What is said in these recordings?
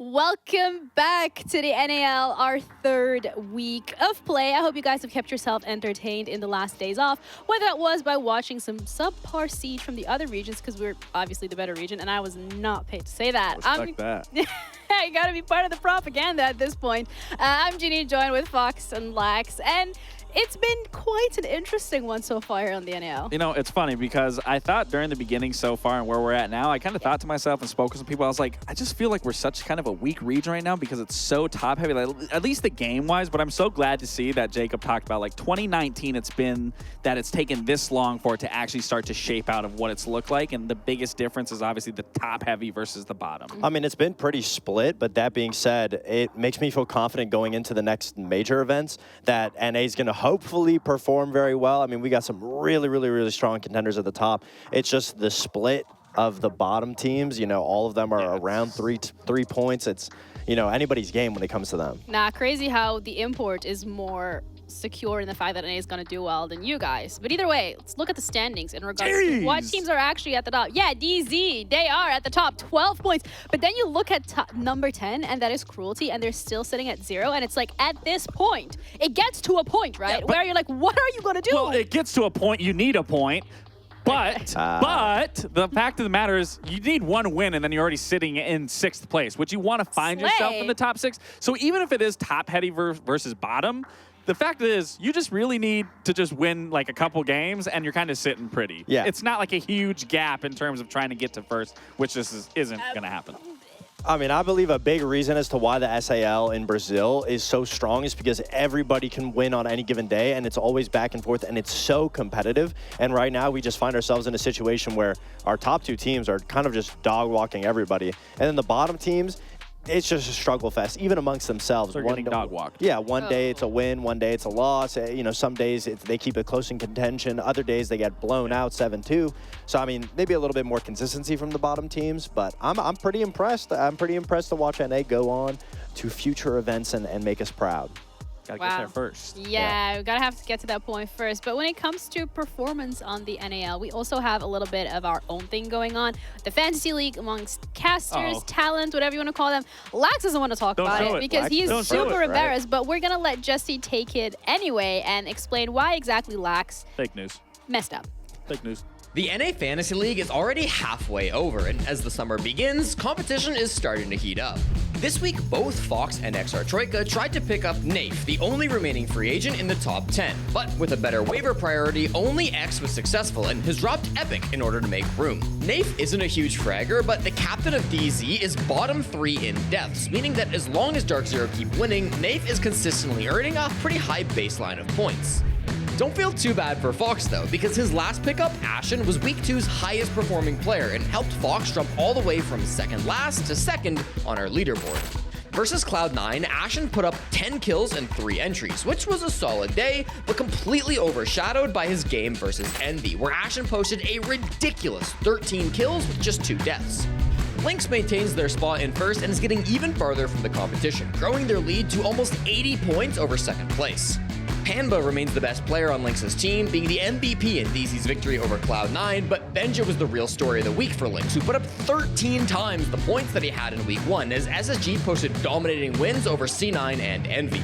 Welcome back to the NAL, our third week of play. I hope you guys have kept yourself entertained in the last days off, whether that was by watching some subpar Siege from the other regions, because we're obviously the better region, and I was not paid to say that. Respect that. You gotta be part of the propaganda at this point. I'm Ginny, joined with Fox and Lax, and it's been quite an interesting one so far on the NAL. You know, it's funny because I thought during the beginning so far and where we're at now, I kind of thought to myself and spoke with some people, I was like, I just feel like we're such kind of a weak region right now because it's so top heavy, like, at least the game wise, but I'm so glad to see that Jacob talked about like 2019, it's been that it's taken this long for it to actually start to shape out of what it's looked like. And the biggest difference is obviously the top heavy versus the bottom. I mean, it's been pretty split, but that being said, it makes me feel confident going into the next major events that NA is going to hopefully perform very well. I mean, we got some really strong contenders at the top. It's just the split of the bottom teams. You know, all of them are around three points. It's, you know, anybody's game when it comes to them. Nah, crazy how the import is more secure in the fact that NA is going to do well than you guys. But either way, let's look at the standings in regards to what teams are actually at the top. Yeah, DZ, they are at the top, 12 points. But then you look at number 10, and that is Cruelty, and they're still sitting at 0. And it's like, at this point, it gets to a point, right? Yeah, where you're like, what are you going to do? Well, it gets to a point, you need a point. But the fact of the matter is you need one win and then you're already sitting in 6th place, which you want to find yourself in the top 6. So even if it is top heavy versus bottom, the fact is you just really need to just win like a couple games and you're kind of sitting pretty. Yeah. It's not like a huge gap in terms of trying to get to first, which just isn't going to happen. I mean, I believe a big reason as to why the SAL in Brazil is so strong is because everybody can win on any given day, and it's always back and forth, and it's so competitive. And right now, we just find ourselves in a situation where our top 2 teams are kind of just dog-walking everybody. And then the bottom teams, it's just a struggle fest, even amongst themselves. They're getting dog-walked. Yeah, one day it's a win, one day it's a loss. You know, some days they keep it close in contention. Other days they get blown out 7-2. So, I mean, maybe a little bit more consistency from the bottom teams, but I'm pretty impressed. I'm pretty impressed to watch NA go on to future events and make us proud. Gotta get there first. Yeah, we gotta have to get to that point first. But when it comes to performance on the NAL, we also have a little bit of our own thing going on. The Fantasy League amongst casters, talent, whatever you want to call them. Lax doesn't want to talk about it because he's super embarrassed, but we're gonna let Jesse take it anyway and explain why exactly Lax Fake news. Messed up. Fake news. The NA Fantasy League is already halfway over, and as the summer begins, competition is starting to heat up. This week, both Fox and XR Troika tried to pick up Nafe, the only remaining free agent in the top 10. But with a better waiver priority, only X was successful and has dropped Epic in order to make room. Nafe isn't a huge fragger, but the captain of DZ is bottom 3 in deaths, meaning that as long as Dark Zero keep winning, Nafe is consistently earning a pretty high baseline of points. Don't feel too bad for Fox though, because his last pickup, Ashen, was Week 2's highest performing player and helped Fox jump all the way from second last to second on our leaderboard. Versus Cloud9, Ashen put up 10 kills and 3 entries, which was a solid day, but completely overshadowed by his game versus Envy, where Ashen posted a ridiculous 13 kills with just 2 deaths. Lynx maintains their spot in first and is getting even farther from the competition, growing their lead to almost 80 points over second place. Panba remains the best player on Lynx's team, being the MVP in DZ's victory over Cloud9, but Benja was the real story of the week for Lynx, who put up 13 times the points that he had in week 1, as SSG posted dominating wins over C9 and Envy.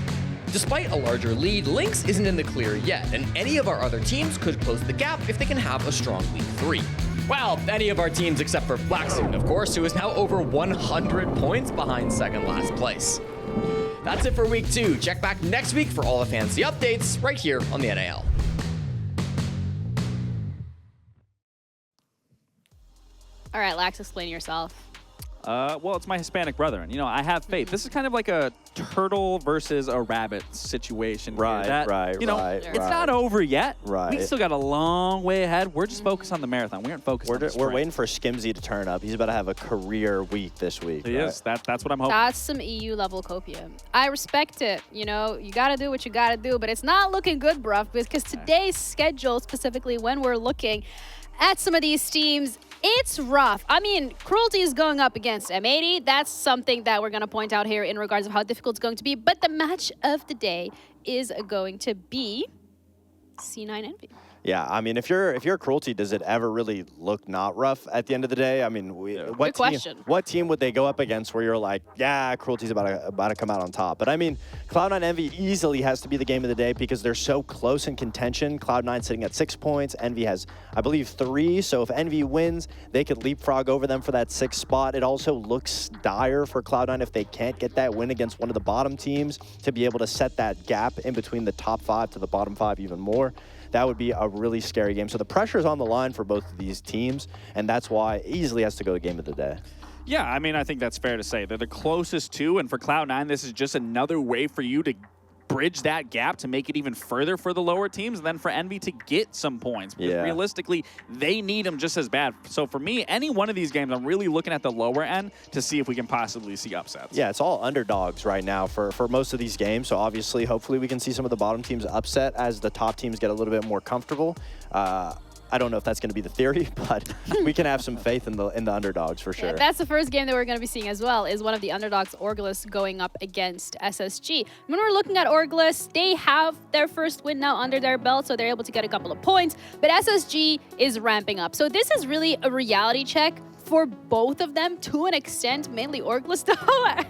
Despite a larger lead, Lynx isn't in the clear yet, and any of our other teams could close the gap if they can have a strong week 3. Well, any of our teams except for Blacksuit, of course, who is now over 100 points behind second last place. That's it for week 2. Check back next week for all the fantasy updates right here on the NAL. All right, Lax, explain yourself. Well, it's my Hispanic brethren. You know, I have faith. This is kind of like a turtle versus a rabbit situation. Right. It's not over yet. Right. We still got a long way ahead. We're just focused on the marathon. We aren't focused on the sprint. We're waiting for Skimsy to turn up. He's about to have a career week this week. He is. That's what I'm hoping. That's some EU level copium. I respect it. You know, you got to do what you got to do, but it's not looking good, bruv, because today's schedule, specifically when we're looking at some of these teams, it's rough. I mean, Cruelty is going up against M80. That's something that we're going to point out here in regards of how difficult it's going to be. But the match of the day is going to be C9 Envy. Yeah, I mean, if you're Cruelty, does it ever really look not rough at the end of the day? I mean, Good question. What team would they go up against where you're like, yeah, Cruelty's about to come out on top? But I mean, Cloud9 Envy easily has to be the game of the day because they're so close in contention. Cloud9 sitting at 6 points. Envy has, I believe, 3. So if Envy wins, they could leapfrog over them for that 6th spot. It also looks dire for Cloud9 if they can't get that win against one of the bottom teams to be able to set that gap in between the top 5 to the bottom 5 even more. That would be a really scary game. So the pressure is on the line for both of these teams, and that's why it easily has to go to game of the day. Yeah, I mean, I think that's fair to say. They're the closest to, and for Cloud9, this is just another way for you to bridge that gap to make it even further for the lower teams, and then for Envy to get some points. Because realistically, they need them just as bad. So for me, any one of these games, I'm really looking at the lower end to see if we can possibly see upsets. Yeah, it's all underdogs right now for most of these games. So obviously, hopefully we can see some of the bottom teams upset as the top teams get a little bit more comfortable. I don't know if that's going to be the theory, but we can have some faith in the underdogs for sure. Yeah, that's the first game that we're going to be seeing as well, is one of the underdogs, Orgless, going up against SSG. When we're looking at Orgless, they have their first win now under their belt, so they're able to get a couple of points, but SSG is ramping up. So this is really a reality check for both of them to an extent, mainly Orgless though.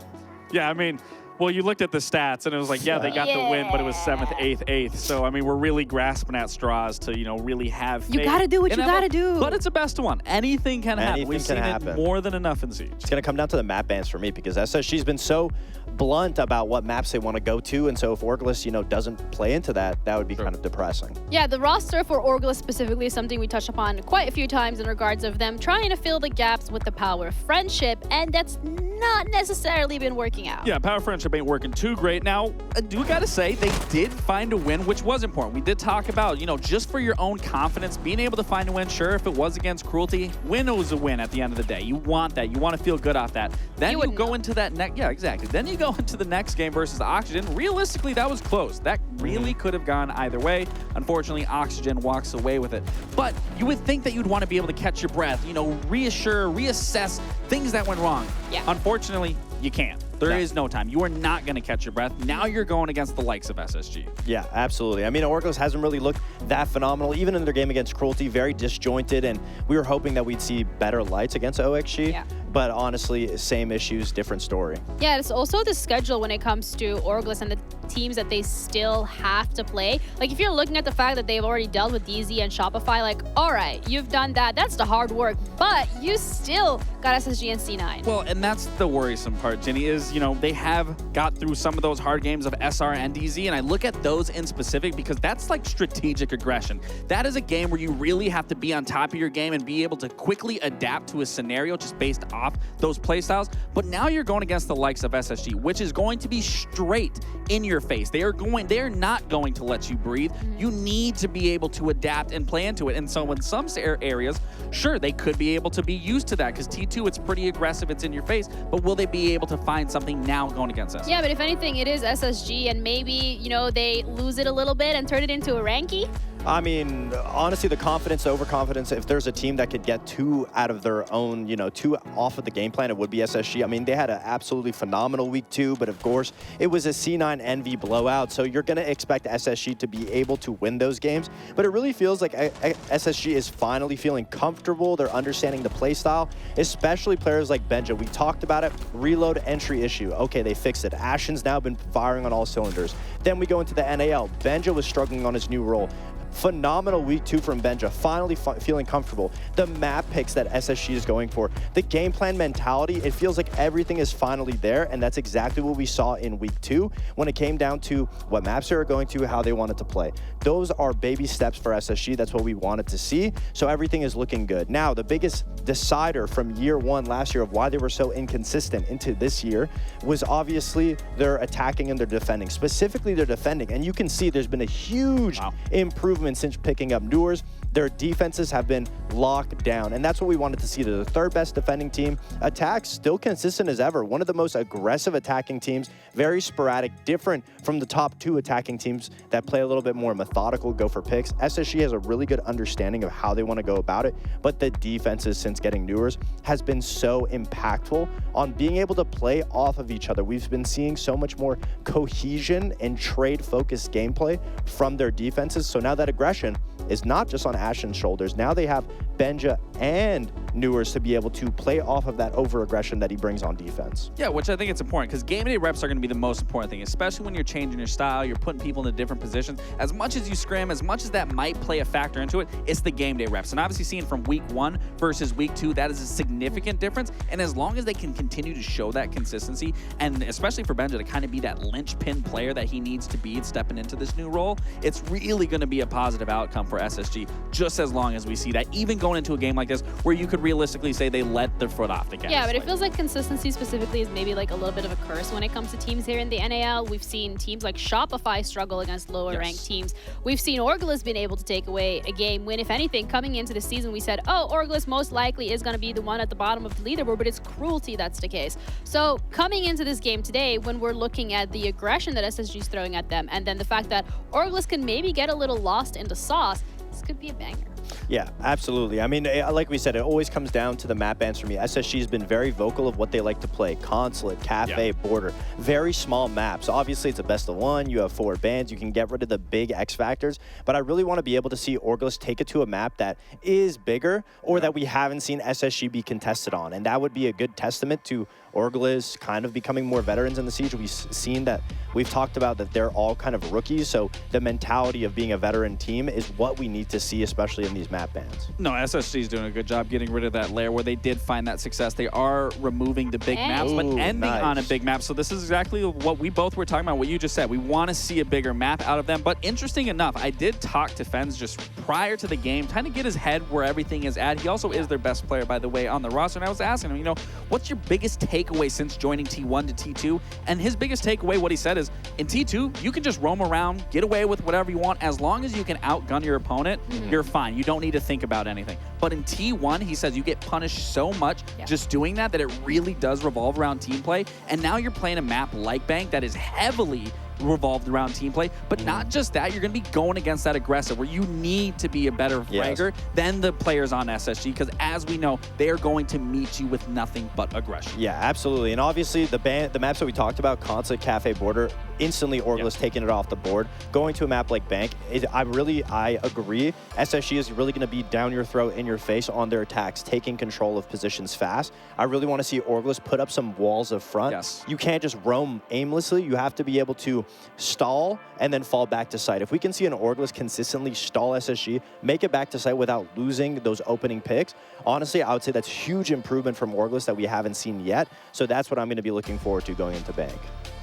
Yeah, I mean, well, you looked at the stats, and it was like, yeah, they got the win, but it was 7th, 8th, 8th. So, I mean, we're really grasping at straws to, really have faith. You got to do what you got to do. But it's a best one. Anything can happen. Anything We've seen it more than enough in Siege. It's going to come down to the map bans for me because SSG's been so blunt about what maps they want to go to, and so if Orgless, doesn't play into that, that would be kind of depressing. Yeah, the roster for Orgless specifically is something we touched upon quite a few times in regards of them trying to fill the gaps with the power of friendship, and that's not necessarily been working out. Yeah, power friendship ain't working too great. Now, I do gotta say, they did find a win, which was important. We did talk about, just for your own confidence, being able to find a win. Sure, if it was against Cruelty, win was a win at the end of the day. You want that. You want to feel good off that. Then you go into that next, yeah, exactly. Then you go into the next game versus Oxygen. Realistically, that was close. That really could have gone either way. Unfortunately, Oxygen walks away with it. But you would think that you'd want to be able to catch your breath, reassure, reassess things that went wrong. Yeah. Unfortunately, you can't. There is no time. You are not going to catch your breath. Now you're going against the likes of SSG. Yeah, absolutely. I mean, Orgless hasn't really looked that phenomenal. Even in their game against Cruelty, very disjointed, and we were hoping that we'd see better lights against OXG. Yeah. But honestly, same issues, different story. Yeah, it's also the schedule when it comes to Orgless and the teams that they still have to play. Like, if you're looking at the fact that they've already dealt with DZ and Shopify, like, all right, you've done that. That's the hard work. But you still got SSG and C9. Well, and that's the worrisome part, Jenny, is, they have got through some of those hard games of SR and DZ, and I look at those in specific because that's like strategic aggression. That is a game where you really have to be on top of your game and be able to quickly adapt to a scenario just based off those playstyles. But now you're going against the likes of SSG, which is going to be straight in your face. They are not going to let you breathe. You need to be able to adapt and play into it. And so in some areas, sure, they could be able to be used to that because T2, it's pretty aggressive, it's in your face, but will they be able to find something now going against us? Yeah, but if anything, it is SSG, and maybe, they lose it a little bit and turn it into a ranky. I mean, honestly, the confidence, the overconfidence, if there's a team that could get 2 out of their own, 2 off of the game plan, it would be SSG. I mean, they had an absolutely phenomenal week 2, but of course, it was a C9 Envy blowout, so you're going to expect SSG to be able to win those games, but it really feels like SSG is finally feeling comfortable. They're understanding the play style, especially players like Benja. We talked about it, reload entry issue. Okay, they fixed it. Ashen's now been firing on all cylinders. Then we go into the NAL. Benja was struggling on his new role. Phenomenal week 2 from Benja, finally feeling comfortable. The map picks that SSG is going for, the game plan mentality, it feels like everything is finally there, and that's exactly what we saw in week 2 when it came down to what maps they were going to, how they wanted to play. Those are baby steps for SSG. That's what we wanted to see, so everything is looking good. Now, the biggest decider from year 1 last year of why they were so inconsistent into this year was obviously their attacking and their defending, specifically their defending, and you can see there's been a huge improvement since picking up Newers. Their defenses have been locked down, and that's what we wanted to see. They're the third best defending team. Attacks still consistent as ever. One of the most aggressive attacking teams, very sporadic, different from the top 2 attacking teams that play a little bit more methodical, go for picks. SSG has a really good understanding of how they want to go about it, but the defenses since getting Newers has been so impactful on being able to play off of each other. We've been seeing so much more cohesion and trade-focused gameplay from their defenses. So now that aggression is not just on Ashen's shoulders. Now they have Benja and Newers to be able to play off of that over-aggression that he brings on defense. Yeah, which I think it's important because game day reps are going to be the most important thing, especially when you're changing your style, you're putting people into different positions. As much as you scrim, as much as that might play a factor into it, it's the game day reps. And obviously seeing from week 1 versus week 2, that is a significant difference. And as long as they can continue to show that consistency, and especially for Benja to kind of be that linchpin player that he needs to be stepping into this new role, it's really going to be a positive outcome for SSG, just as long as we see that, even going into a game like this where you could realistically say they let their foot off the gas. Yeah, but it feels like consistency specifically is maybe like a little bit of a curse when it comes to teams here in the NAL. We've seen teams like Shopify struggle against lower ranked teams. We've seen Orgless been able to take away a game when, if anything, coming into the season, we said, oh, Orgless most likely is going to be the one at the bottom of the leaderboard, but it's cruelty that's the case. So coming into this game today, when we're looking at the aggression that SSG is throwing at them, and then the fact that Orgless can maybe get a little lost in the sauce, this could be a banger. Yeah, absolutely. I mean, like we said, it always comes down to the map bans for me. SSG has been very vocal of what they like to play. Consulate, Cafe, Border. Very small maps. Obviously, it's a best of 1. You have 4 bans. You can get rid of the big X factors. But I really want to be able to see Orgless take it to a map that is bigger or that we haven't seen SSG be contested on. And that would be a good testament to Orgless kind of becoming more veterans in the Siege. We've seen that, we've talked about that they're all kind of rookies. So the mentality of being a veteran team is what we need to see, especially in these map bans. No, SSG is doing a good job getting rid of that layer where they did find that success. They are removing the big maps, but ending on a big map. So this is exactly what we both were talking about, what you just said. We want to see a bigger map out of them. But interesting enough, I did talk to Fens just prior to the game, trying to get his head where everything is at. He also is their best player, by the way, on the roster. And I was asking him, what's your biggest takeaway since joining T1 to T2? And his biggest takeaway, what he said is, in T2, you can just roam around, get away with whatever you want. As long as you can outgun your opponent, you're fine. You don't need to think about anything. But in T1, he says you get punished so much just doing that it really does revolve around team play. And now you're playing a map like Bank that is heavily revolved around team play, but not just that, you're going to be going against that aggressive where you need to be a better fragger than the players on SSG, because as we know, they are going to meet you with nothing but aggression. Yeah, absolutely. And obviously the maps that we talked about, Consulate, Cafe, Border, instantly Orgless taking it off the board. Going to a map like Bank, I agree. SSG is really going to be down your throat, in your face on their attacks, taking control of positions fast. I really want to see Orgless put up some walls of front. Yes. You can't just roam aimlessly. You have to be able to stall and then fall back to site. If we can see an Orgless consistently stall SSG, make it back to site without losing those opening picks, honestly, I would say that's huge improvement from Orgless that we haven't seen yet. So that's what I'm going to be looking forward to going into Bank.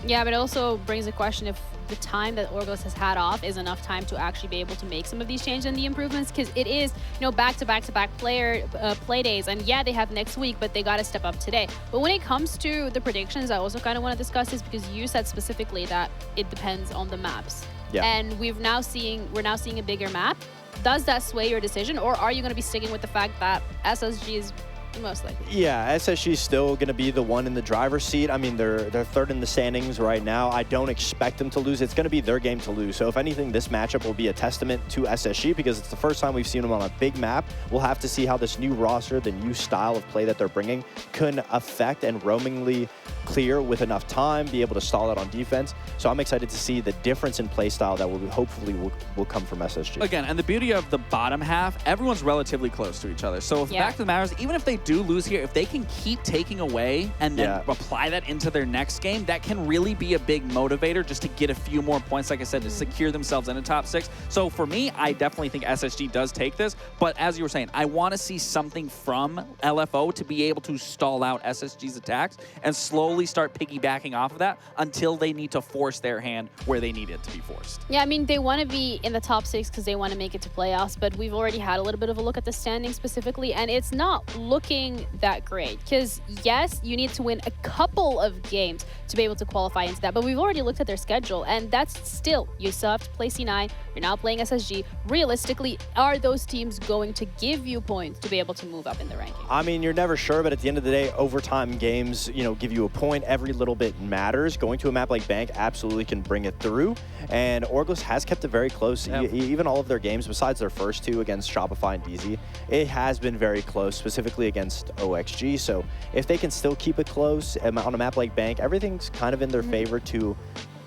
Yeah, but it also brings a question if the time that Orgless has had off is enough time to actually be able to make some of these changes and the improvements, because it is, back-to-back-to-back play days, and yeah, they have next week, but they got to step up today. But when it comes to the predictions, I also kind of want to discuss this because you said specifically that it depends on the maps. Yeah. And we're now seeing a bigger map. Does that sway your decision, or are you going to be sticking with the fact that SSG is most likely? Yeah, SSG is still going to be the one in the driver's seat. I mean, they're third in the standings right now. I don't expect them to lose. It's going to be their game to lose. So if anything, this matchup will be a testament to SSG because it's the first time we've seen them on a big map. We'll have to see how this new roster, the new style of play that they're bringing, can affect and roamingly clear with enough time, be able to stall out on defense. So I'm excited to see the difference in play style that hopefully will come from SSG. Again, and the beauty of the bottom half, everyone's relatively close to each other. So the fact of the matter is, even if they do lose here, if they can keep taking away and then apply that into their next game, that can really be a big motivator just to get a few more points, like I said, to secure themselves in the top 6. So for me, I definitely think SSG does take this. But as you were saying, I want to see something from LFO to be able to stall out SSG's attacks and slowly slowly start piggybacking off of that until they need to force their hand where they need it to be forced. Yeah, I mean, they want to be in the top 6 because they want to make it to playoffs, but we've already had a little bit of a look at the standings specifically, and it's not looking that great. Because, yes, you need to win a couple of games to be able to qualify into that, but we've already looked at their schedule, and that's still, you still have to play C9, you're now playing SSG. Realistically, are those teams going to give you points to be able to move up in the ranking? I mean, you're never sure, but at the end of the day, overtime games, give you a point. Every little bit matters. Going to a map like Bank absolutely can bring it through, and Orgless has kept it very close. Yep. Even all of their games, besides their first 2 against Shopify and DZ, it has been very close, specifically against OXG. So if they can still keep it close on a map like Bank, everything's kind of in their favor to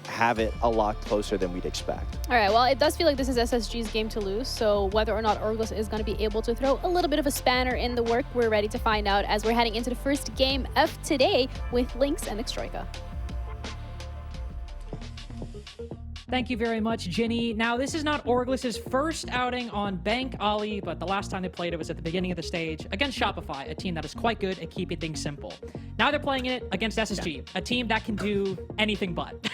have it a lot closer than we'd expect. All right, well, it does feel like this is SSG's game to lose, so whether or not Orgless is going to be able to throw a little bit of a spanner in the work, we're ready to find out as we're heading into the first game of today with Lynx and Xtroika. Thank you very much, Ginny. Now, this is not Orgless' first outing on Bank Ollie, but the last time they played it was at the beginning of the stage against Shopify, a team that is quite good at keeping things simple. Now they're playing it against SSG, a team that can do anything but.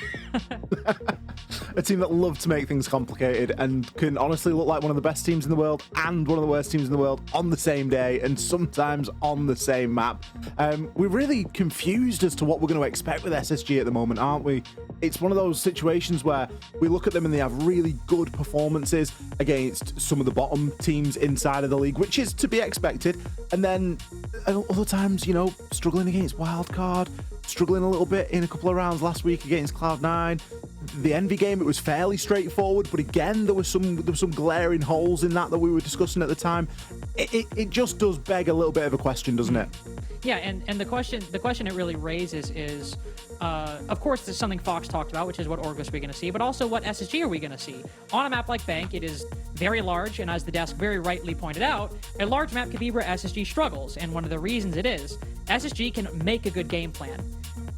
A team that love to make things complicated and can honestly look like one of the best teams in the world and one of the worst teams in the world on the same day and sometimes on the same map. We're really confused as to what we're going to expect with SSG at the moment, aren't we? It's one of those situations where we look at them and they have really good performances against some of the bottom teams inside of the league, which is to be expected. And then other times, struggling against Wildcard, struggling a little bit in a couple of rounds last week against Cloud9. The Envy game, it was fairly straightforward, but again, there was some glaring holes in that we were discussing at the time. It just does beg a little bit of a question, doesn't it? Yeah, and the question it really raises is, of course, this is something Fox talked about, which is what Orgless we're going to see, but also what SSG are we going to see? On a map like Bank, it is very large, and as the desk very rightly pointed out, a large map could be where SSG struggles, and one of the reasons it is, SSG can make a good game plan.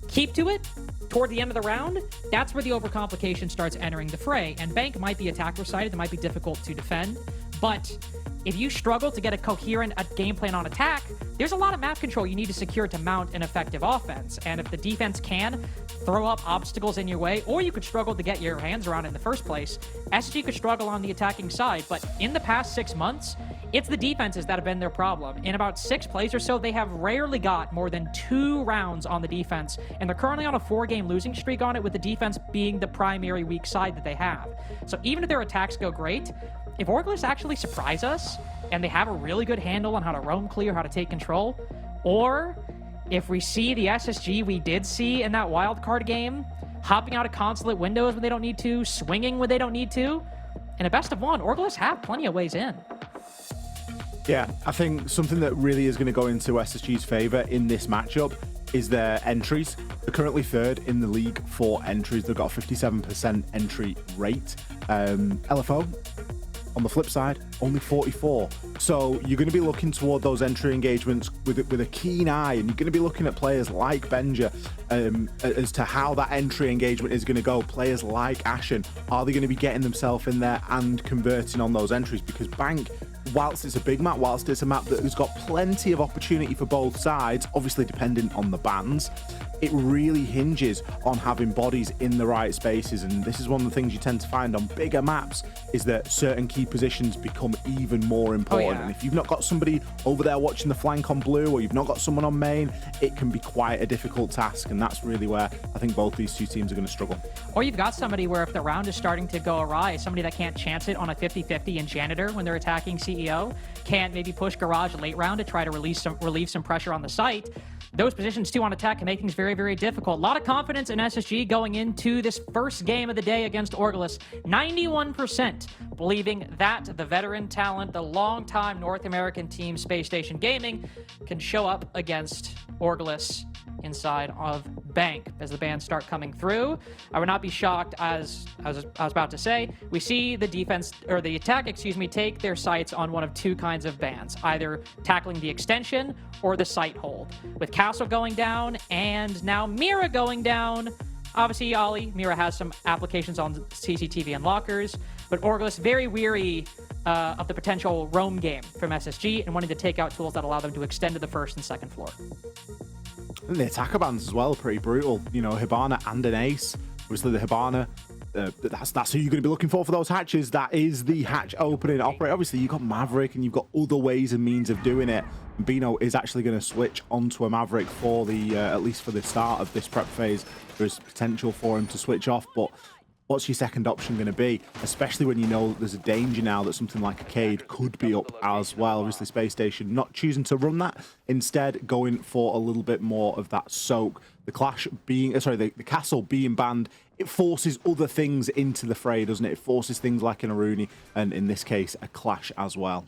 Keep to it, toward the end of the round, that's where the overcomplication starts entering the fray, and Bank might be attack-sided, it might be difficult to defend, but if you struggle to get a coherent game plan on attack, there's a lot of map control you need to secure to mount an effective offense. And if the defense can throw up obstacles in your way, or you could struggle to get your hands around it in the first place, SG could struggle on the attacking side. But in the past 6 months, it's the defenses that have been their problem. In about 6 plays or so, they have rarely got more than 2 rounds on the defense. And they're currently on a 4-game losing streak on it, with the defense being the primary weak side that they have. So even if their attacks go great, if Orgless actually surprise us, and they have a really good handle on how to roam clear, how to take control, or if we see the SSG we did see in that wildcard game, hopping out of consulate windows when they don't need to, swinging when they don't need to, in a best of 1, Orgless have plenty of ways in. Yeah, I think something that really is going to go into SSG's favor in this matchup is their entries. They're currently 3rd in the league for entries. They've got a 57% entry rate. LFO, on the flip side, only 44. So you're going to be looking toward those entry engagements with a keen eye, and you're going to be looking at players like Benja as to how that entry engagement is going to go. Players like Ashen, are they going to be getting themselves in there and converting on those entries? Because Bank, whilst it's a big map, whilst it's a map that has got plenty of opportunity for both sides, obviously dependent on the bans, it really hinges on having bodies in the right spaces. And this is one of the things you tend to find on bigger maps, is that certain key positions become even more important. And if you've not got somebody over there watching the flank on blue, or you've not got someone on main, it can be quite a difficult task. And that's really where I think both these 2 teams are going to struggle. Or you've got somebody where if the round is starting to go awry, somebody that can't chance it on a 50-50 in Janitor when they're attacking CEO, can't maybe push Garage late round to try to relieve some pressure on the site. Those positions too on attack can make things very, very difficult. A lot of confidence in SSG going into this first game of the day against Orgless. 91% believing that the veteran talent, the longtime North American team Spacestation Gaming, can show up against Orgless inside of Bank as the bans start coming through. I would not be shocked, as I was about to say, we see the defense, or the attack, take their sights on one of 2 kinds of bans, either tackling the extension or the site hold. With Castle going down and now Mira going down, obviously Ollie, Mira has some applications on CCTV and lockers, but Orgless very weary of the potential roam game from SSG and wanting to take out tools that allow them to extend to the 1st and 2nd floor. And the attacker bans as well are pretty brutal. You know, Hibana and an ace. Obviously, the Hibana, that's who you're going to be looking for those hatches. That is the hatch opening operator. Obviously, you've got Maverick and you've got other ways and means of doing it. And Bino is actually going to switch onto a Maverick for the, at least for the start of this prep phase. There's potential for him to switch off, but what's your second option going to be? Especially when you know that there's a danger now that something like a Cade could be up as well. Obviously, Space Station not choosing to run that, instead going for a little bit more of that soak. The clash being, the castle being banned, it forces other things into the fray, doesn't it? It forces things like an Aruni, and in this case, a clash as well.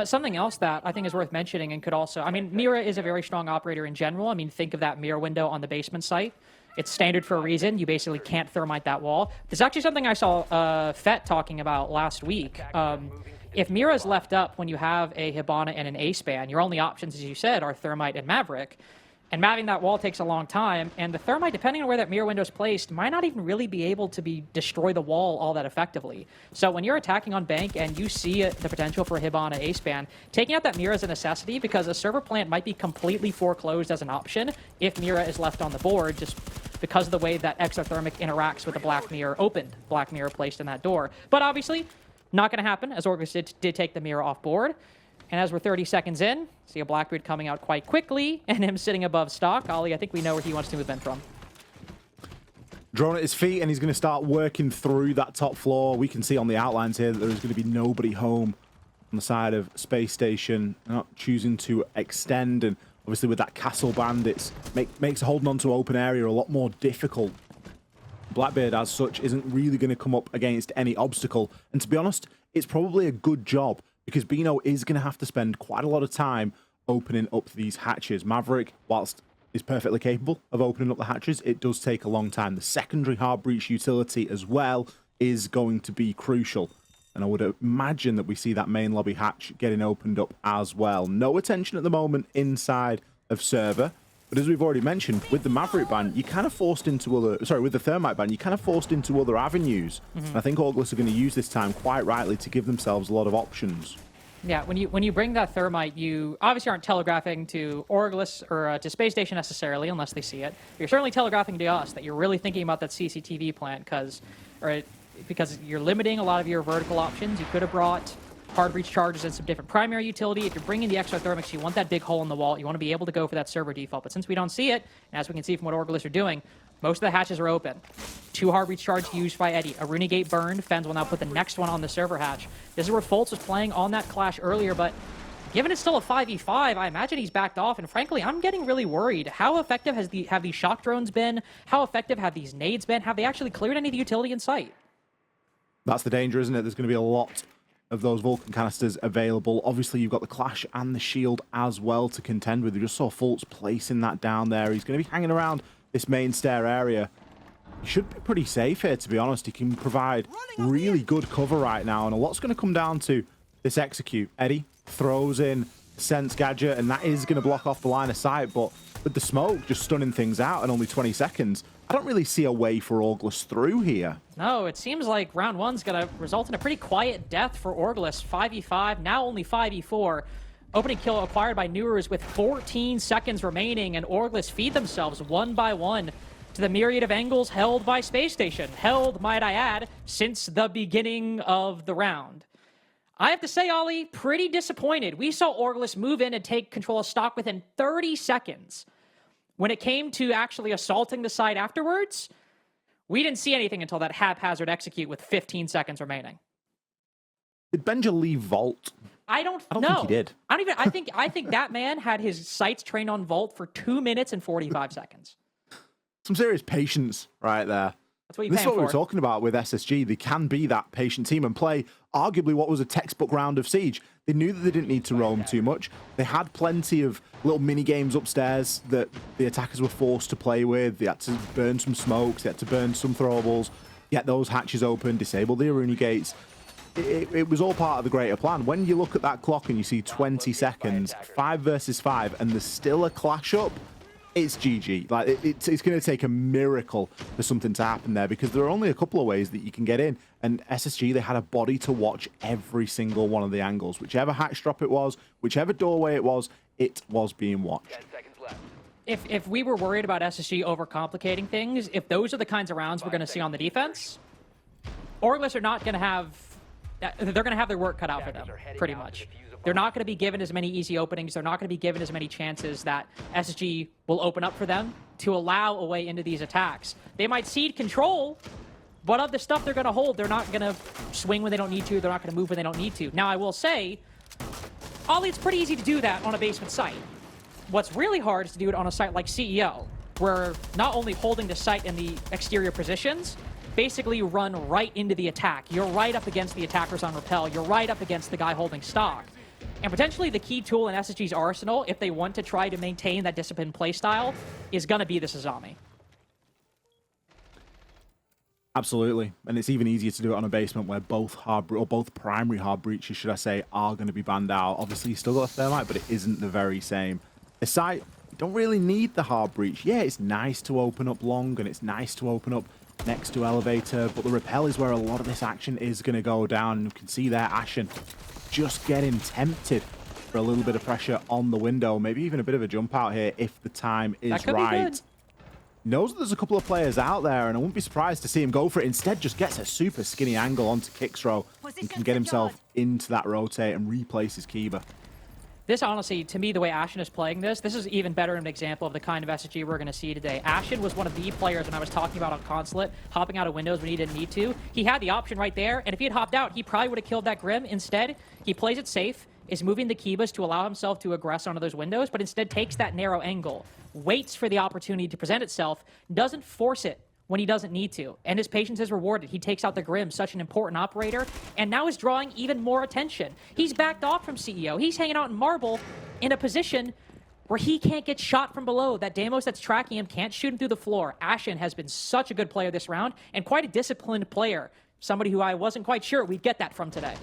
Something else that I think is worth mentioning and could also, I mean, Mira is a very strong operator in general. I mean, think of that mirror window on the basement site. It's standard for a reason. You basically can't thermite that wall. There's actually something I saw Fett talking about last week. If Mira's left up when you have a Hibana and an Ace ban, your only options, as you said, are Thermite and Maverick. And mapping that wall takes a long time, and the Thermite, depending on where that mirror window is placed, might not even really be able to destroy the wall all that effectively. So when you're attacking on Bank and you see the potential for a Hibana Ace ban, taking out that mirror is a necessity because a server plant might be completely foreclosed as an option if Mira is left on the board, just because of the way that Exothermic interacts with the Black Mirror Black Mirror placed in that door. But obviously, not going to happen, as Orgless did take the mirror off board. And as we're 30 seconds in, see a Blackbeard coming out quite quickly, and him sitting above stock. Ollie, I think we know where he wants to move in from. Drone at his feet, and he's going to start working through that top floor. We can see on the outlines here that there is going to be nobody home on the side of Space Station. They're not choosing to extend, and obviously with that castle band, it makes holding on to open area a lot more difficult. Blackbeard, as such, isn't really going to come up against any obstacle. And to be honest, it's probably a good job, because Bino is going to have to spend quite a lot of time opening up these hatches. Maverick, whilst is perfectly capable of opening up the hatches, it does take a long time. The secondary hard breach utility as well is going to be crucial. And I would imagine that we see that main lobby hatch getting opened up as well. No attention at the moment inside of server. But as we've already mentioned, with the Maverick ban, you kind of forced into other... Sorry, with the Thermite ban, you kind of forced into other avenues. And I think Orgless are going to use this time quite rightly to give themselves a lot of options. Yeah, when you bring that Thermite, you obviously aren't telegraphing to Orgless or to Space Station necessarily, unless they see it. You're certainly telegraphing to us that you're really thinking about that CCTV plant because you're limiting a lot of your vertical options. You could have brought hard breach charges and some different primary utility. If you're bringing the exothermics, you want that big hole in the wall. You want to be able to go for that server default. But since we don't see it, and as we can see from what Orgless are doing, most of the hatches are open. 2 hard breach charges used by Eddie. A Rune Gate burned. Fens will now put the next one on the server hatch. This is where Fultz was playing on that clash earlier, but given it's still a 5v5, I imagine he's backed off, and frankly, I'm getting really worried. How effective have these shock drones been? How effective have these nades been? Have they actually cleared any of the utility in sight? That's the danger, isn't it? There's going to be a lot of those Vulcan canisters available. Obviously, you've got the Clash and the Shield as well to contend with. You just saw Fultz placing that down there. He's going to be hanging around this main stair area. He should be pretty safe here, to be honest. He can provide really good cover right now, and a lot's going to come down to this execute. Eddie throws in Sense Gadget, and that is going to block off the line of sight, but with the smoke just stunning things out in only 20 seconds, I don't really see a way for Orgless through here. No, it seems like round one's going to result in a pretty quiet death for Orgless. 5v5, now only 5v4. Opening kill acquired by Newers with 14 seconds remaining, and Orgless feed themselves one by one to the myriad of angles held by Space Station. Held, might I add, since the beginning of the round. I have to say, Ollie, pretty disappointed. We saw Orgless move in and take control of stock within 30 seconds. When it came to actually assaulting the site afterwards, we didn't see anything until that haphazard execute with 15 seconds remaining. Did Benja leave Vault? I don't know. think he did. I think that man had his sights trained on Vault for 2 minutes and 45 seconds. Some serious patience right there. That's what This is what we were talking about with SSG. They can be that patient team and play arguably what was a textbook round of Siege. They knew that they didn't need to roam too much. They had plenty of little mini games upstairs that the attackers were forced to play with. They had to burn some smokes. They had to burn some throwables, get those hatches open, disable the Aruni gates. It was all part of the greater plan. When you look at that clock and you see 20 seconds, 5 versus 5, and there's still a clash up, it's GG. Like it's going to take a miracle for something to happen there, because there are only a couple of ways that you can get in. And SSG, they had a body to watch every single one of the angles. Whichever hatch drop it was, whichever doorway it was being watched. 10 seconds left. if we were worried about SSG overcomplicating things, if those are the kinds of rounds we're going to see on the defense, Orgless are not going to have... They're going to have their work cut out for them, pretty much. They're not going to be given as many easy openings. They're not going to be given as many chances that SSG will open up for them to allow a way into these attacks. They might cede control, but of the stuff they're going to hold, they're not going to swing when they don't need to. They're not going to move when they don't need to. Now, I will say, Ollie, it's pretty easy to do that on a basement site. What's really hard is to do it on a site like CEO, where not only holding the site in the exterior positions, basically you run right into the attack. You're right up against the attackers on rappel. You're right up against the guy holding stock. And potentially the key tool in SSG's arsenal, if they want to try to maintain that disciplined playstyle, is going to be the Sazami. Absolutely, and it's even easier to do it on a basement where both primary hard breaches, should I say, are going to be banned out. Obviously, you still got a thermite, but it isn't the very same. The site, you don't really need the hard breach. Yeah, it's nice to open up long, and it's nice to open up next to elevator, but the rappel is where a lot of this action is going to go down. You can see there, Ashen just getting tempted for a little bit of pressure on the window, maybe even a bit of a jump out here if the time is right. Knows that there's a couple of players out there, and I wouldn't be surprised to see him go for it. Instead, just gets a super skinny angle onto Kixrow and can get himself into that rotate and replace his Kiba. This, honestly, to me, the way Ashen is playing this is even better an example of the kind of SSG we're going to see today. Ashen was one of the players when I was talking about on Consulate, hopping out of windows when he didn't need to. He had the option right there, and if he had hopped out, he probably would have killed that Grim. Instead, he plays it safe, is moving the Kibas to allow himself to aggress onto those windows, but instead takes that narrow angle, waits for the opportunity to present itself, doesn't force it when he doesn't need to, and his patience is rewarded. He takes out the Grim, such an important operator, and now is drawing even more attention. He's backed off from CEO. He's hanging out in Marble in a position where he can't get shot from below. That Deimos that's tracking him can't shoot him through the floor. Ashen has been such a good player this round, and quite a disciplined player. Somebody who I wasn't quite sure we'd get that from today.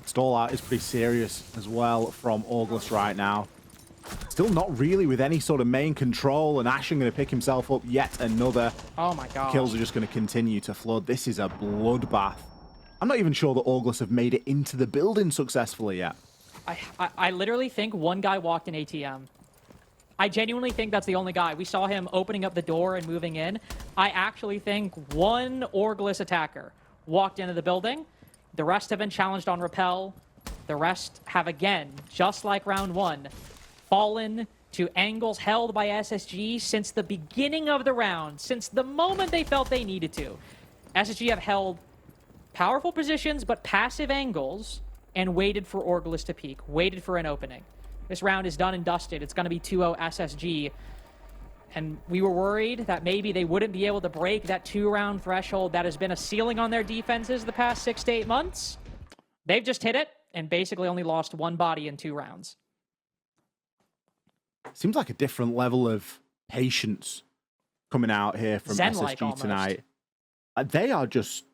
Stall out is pretty serious as well from Orgless right now. Still not really with any sort of main control, and Ashen going to pick himself up yet another. Oh my god. Kills are just going to continue to flood. This is a bloodbath. I'm not even sure that Orgless have made it into the building successfully yet. I literally think one guy walked in ATM. I genuinely think that's the only guy. We saw him opening up the door and moving in. I actually think one Orgless attacker walked into the building. The rest have been challenged on rappel. The rest have, again, just like round one, fallen to angles held by SSG since the beginning of the round, since the moment they felt they needed to. SSG have held powerful positions, but passive angles, and waited for Orgless to peak, waited for an opening. This round is done and dusted. It's going to be 2-0 SSG. And we were worried that maybe they wouldn't be able to break that 2-round threshold that has been a ceiling on their defenses the past 6 to 8 months. They've just hit it and basically only lost one body in 2 rounds. Seems like a different level of patience coming out here from Zen-like SSG almost. tonight. They are just...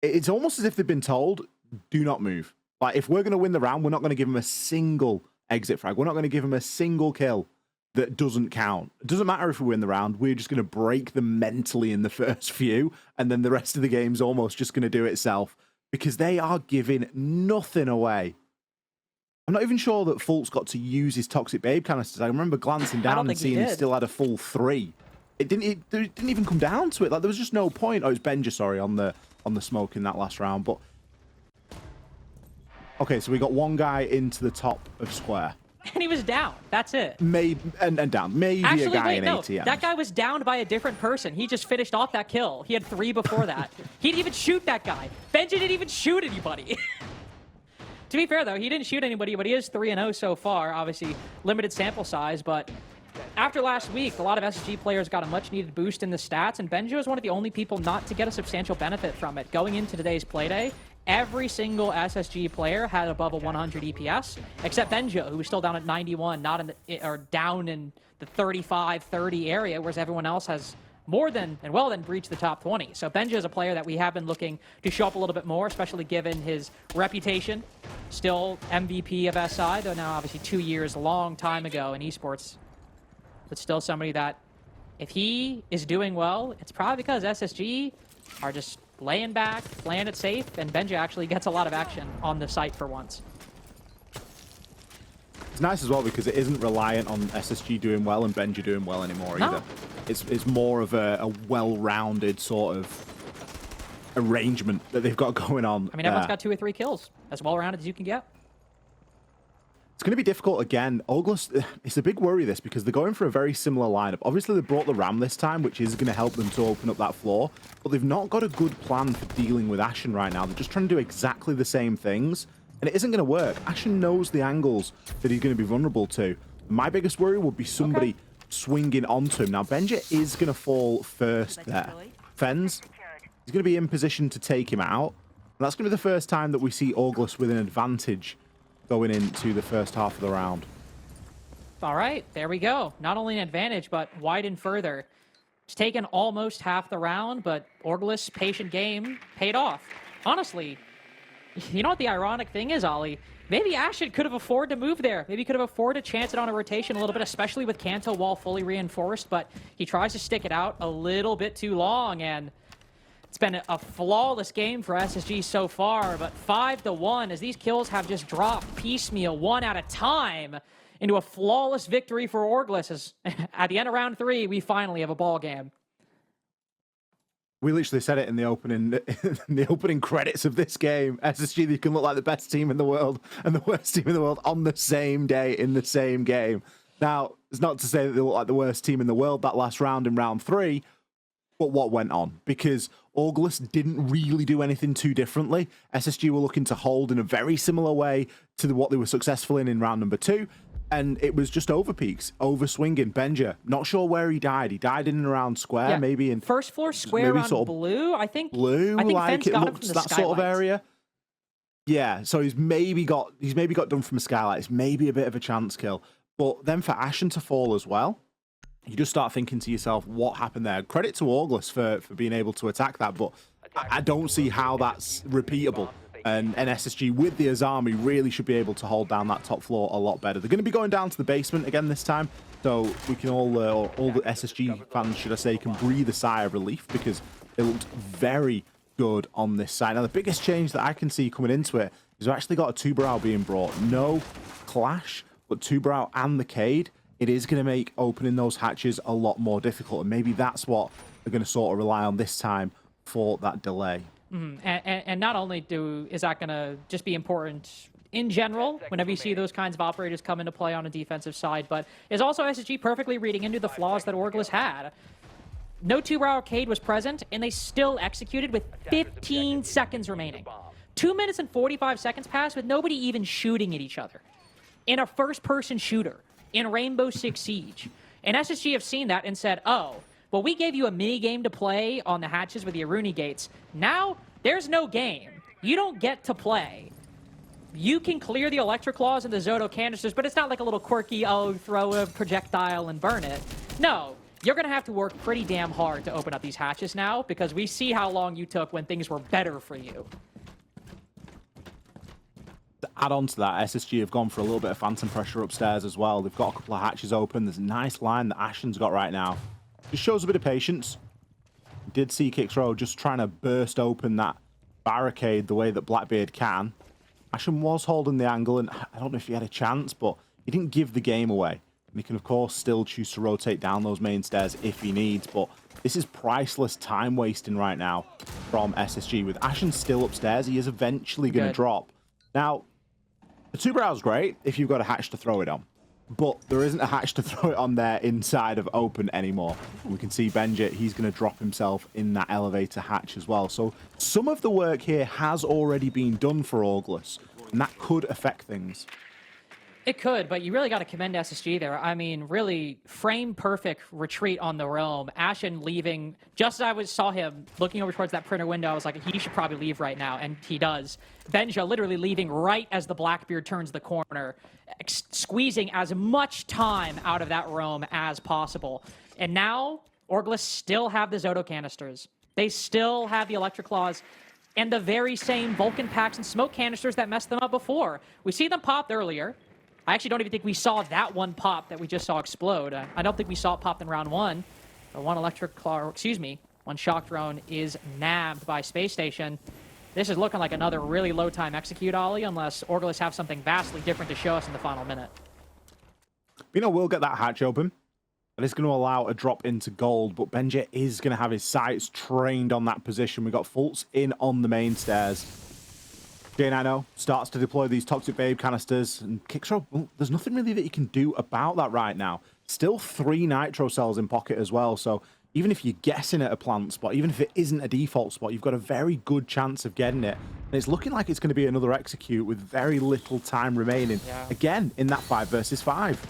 It's almost as if they've been told, do not move. Like, if we're going to win the round, we're not going to give them a single exit frag. We're not going to give them a single kill that doesn't count. It doesn't matter if we win the round. We're just going to break them mentally in the first few, and then the rest of the game's almost just going to do itself, because they are giving nothing away. I'm not even sure that Fultz got to use his Toxic Babe canisters. I remember glancing down and seeing he still had a full 3. It didn't even come down to it. Like, there was just no point. Oh, it was Benja, sorry, on the smoke in that last round. But okay, so we got one guy into the top of square. And he was down. That's it. Maybe and down. Maybe actually, a guy in ATM. That guy was downed by a different person. He just finished off that kill. He had 3 before that. He didn't even shoot that guy. Benji didn't even shoot anybody. To be fair, though, he didn't shoot anybody, but he is 3-0 so far. Obviously, limited sample size, but after last week, a lot of SSG players got a much-needed boost in the stats, and Benjo is one of the only people not to get a substantial benefit from it. Going into today's playday, every single SSG player had above a 100 EPS, except Benjo, who was still down at 91, not in the, or down in the 35-30 area, whereas everyone else has more than, and well then, breached the top 20. So Benja is a player that we have been looking to show up a little bit more, especially given his reputation. Still MVP of SI, though now obviously 2 years, a long time ago in esports. But still somebody that, if he is doing well, it's probably because SSG are just laying back, playing it safe, and Benja actually gets a lot of action on the site for once. It's nice as well because it isn't reliant on SSG doing well and Benja doing well anymore either. It's more of a well-rounded sort of arrangement that they've got going on. I mean, everyone's got 2 or 3 kills. As well-rounded as you can get. It's going to be difficult again. Orgless, it's a big worry this because they're going for a very similar lineup. Obviously, they brought the Ram this time, which is going to help them to open up that floor, but they've not got a good plan for dealing with Ashen right now. They're just trying to do exactly the same things, and it isn't going to work. Ashen knows the angles that he's going to be vulnerable to. My biggest worry would be somebody swinging onto him. Now, Benja is going to fall first there. Fens, he's going to be in position to take him out, and that's going to be the first time that we see Orgless with an advantage going into the first half of the round. All right, there we go. Not only an advantage, but widen further. It's taken almost half the round, but Orgless' patient game paid off. Honestly, you know what the ironic thing is, Ollie? Maybe Ashen could have afforded to move there. Maybe he could have afforded to chance it on a rotation a little bit, especially with Kanto wall fully reinforced, but he tries to stick it out a little bit too long, and it's been a flawless game for SSG so far, but 5-1 as these kills have just dropped piecemeal, one at a time, into a flawless victory for Orgless. As at the end of round 3, we finally have a ball game. We literally said it in the opening credits of this game. SSG, they can look like the best team in the world and the worst team in the world on the same day in the same game. Now, it's not to say that they look like the worst team in the world that last round in round 3, but what went on? Because Orgless didn't really do anything too differently. SSG were looking to hold in a very similar way to what they were successful in round number 2. And it was just over peaks, over swinging. Benja, not sure where he died. He died in and around square, maybe in first floor square around sort of blue. I think blue, like it looks that sort of area. Yeah, so he's maybe got done from a skylight. It's maybe a bit of a chance kill. But then for Ashen to fall as well, you just start thinking to yourself, what happened there? Credit to Orgless for being able to attack that, but I don't see how that's repeatable. And SSG with the Azami really should be able to hold down that top floor a lot better. They're going to be going down to the basement again this time, so we can all the SSG fans, should I say, can breathe a sigh of relief because it looked very good on this side. Now, the biggest change that I can see coming into it is we've actually got a Two-Brow being brought. No Clash, but Two-Brow and the Cade. It is going to make opening those hatches a lot more difficult, and maybe that's what they're going to sort of rely on this time for that delay. And not only is that going to just be important in general whenever you see those kinds of operators come into play on a defensive side, but is also SSG perfectly reading into the flaws that Orgless had. No Two-Brow Arcade was present, and they still executed with 15 seconds remaining. 2 minutes and 45 seconds passed with nobody even shooting at each other. In a first-person shooter, in Rainbow Six Siege. And SSG have seen that and said, oh, well, we gave you a mini game to play on the hatches with the Aruni gates. Now, there's no game. You don't get to play. You can clear the electric claws and the Zoto canisters, but it's not like a little quirky, throw a projectile and burn it. No, you're going to have to work pretty damn hard to open up these hatches now, because we see how long you took when things were better for you. To add on to that, SSG have gone for a little bit of phantom pressure upstairs as well. They've got a couple of hatches open. There's a nice line that Ashen's got right now. Just shows a bit of patience. Did see Kixrow just trying to burst open that barricade the way that Blackbeard can. Ashen was holding the angle, and I don't know if he had a chance, but he didn't give the game away. And he can, of course, still choose to rotate down those main stairs if he needs, but this is priceless time wasting right now from SSG. With Ashen still upstairs, he is eventually going to drop. Now, the Two-Brow's great if you've got a hatch to throw it on, but there isn't a hatch to throw it on there inside of open anymore. We can see Benja, he's going to drop himself in that elevator hatch as well. So some of the work here has already been done for Orgless, and that could affect things. It could, but you really got to commend SSG there. I mean, really frame-perfect retreat on the roam. Ashen leaving, just as I saw him looking over towards that printer window, I was like, he should probably leave right now, and he does. Benja literally leaving right as the Blackbeard turns the corner, squeezing as much time out of that roam as possible. And now, Orgless still have the Zoto canisters. They still have the electric claws and the very same Vulcan packs and smoke canisters that messed them up before. We see them popped earlier. I actually don't even think we saw that one pop that we just saw explode. I don't think we saw it pop in round 1. But one shock drone is nabbed by Spacestation. This is looking like another really low time execute, Ollie, unless Orgless have something vastly different to show us in the final minute. Bino will get that hatch open. That is going to allow a drop into gold, but Benja is going to have his sights trained on that position. We got Fultz in on the main stairs. J9O starts to deploy these Toxic Babe canisters, and Kixro, well, there's nothing really that you can do about that right now. Still 3 Nitro cells in pocket as well, so even if you're guessing at a plant spot, even if it isn't a default spot, you've got a very good chance of getting it. And it's looking like it's going to be another execute with very little time remaining. Yeah. Again, in that 5 versus 5.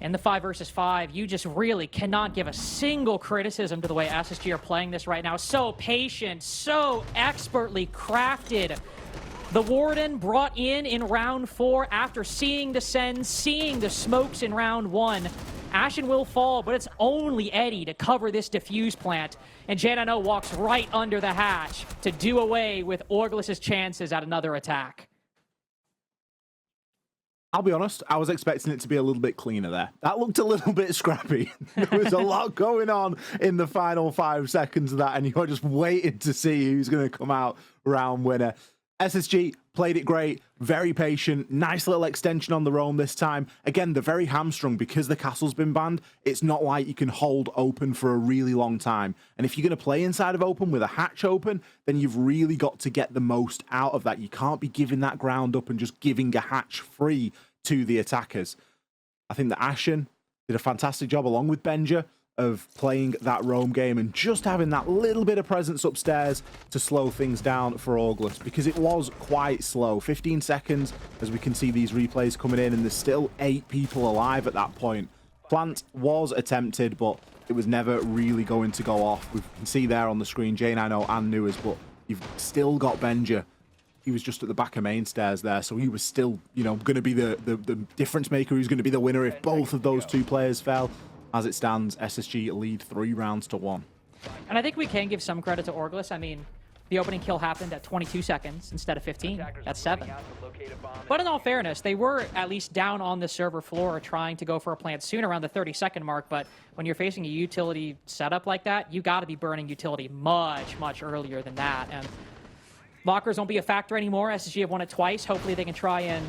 In the 5 versus 5, you just really cannot give a single criticism to the way SSG are playing this right now. So patient, so expertly crafted. The Warden brought in round 4 after seeing the sends, seeing the smokes in round 1. Ashen will fall, but it's only Eddie to cover this defuse plant. And J9O walks right under the hatch to do away with Orgless' chances at another attack. I'll be honest, I was expecting it to be a little bit cleaner there. That looked a little bit scrappy. There was a lot going on in the final 5 seconds of that, and you're just waiting to see who's going to come out round winner. SSG played it great, very patient, nice little extension on the roam this time. Again, they're very hamstrung because the castle's been banned. It's not like you can hold open for a really long time. And if you're going to play inside of open with a hatch open, then you've really got to get the most out of that. You can't be giving that ground up and just giving a hatch free to the attackers. I think that Ashen did a fantastic job along with Benja of playing that roam game and just having that little bit of presence upstairs to slow things down for Orgless, because it was quite slow. 15 seconds as we can see these replays coming in, and there's still 8 people alive at that point. Plant was attempted, but it was never really going to go off. We can see there on the screen J9O and Newers, but you've still got Benja. He was just at the back of main stairs there, so he was still, you know, going to be the difference maker. He was going to be the winner if both of those 2 players fell. As it stands, SSG lead 3 rounds to 1. And I think we can give some credit to Orgless. I mean, the opening kill happened at 22 seconds instead of 15. That's 7. But in all fairness, they were at least down on the server floor trying to go for a plant soon around the 30-second mark. But when you're facing a utility setup like that, you got to be burning utility much, much earlier than that. And lockers won't be a factor anymore. SSG have won it twice. Hopefully they can try and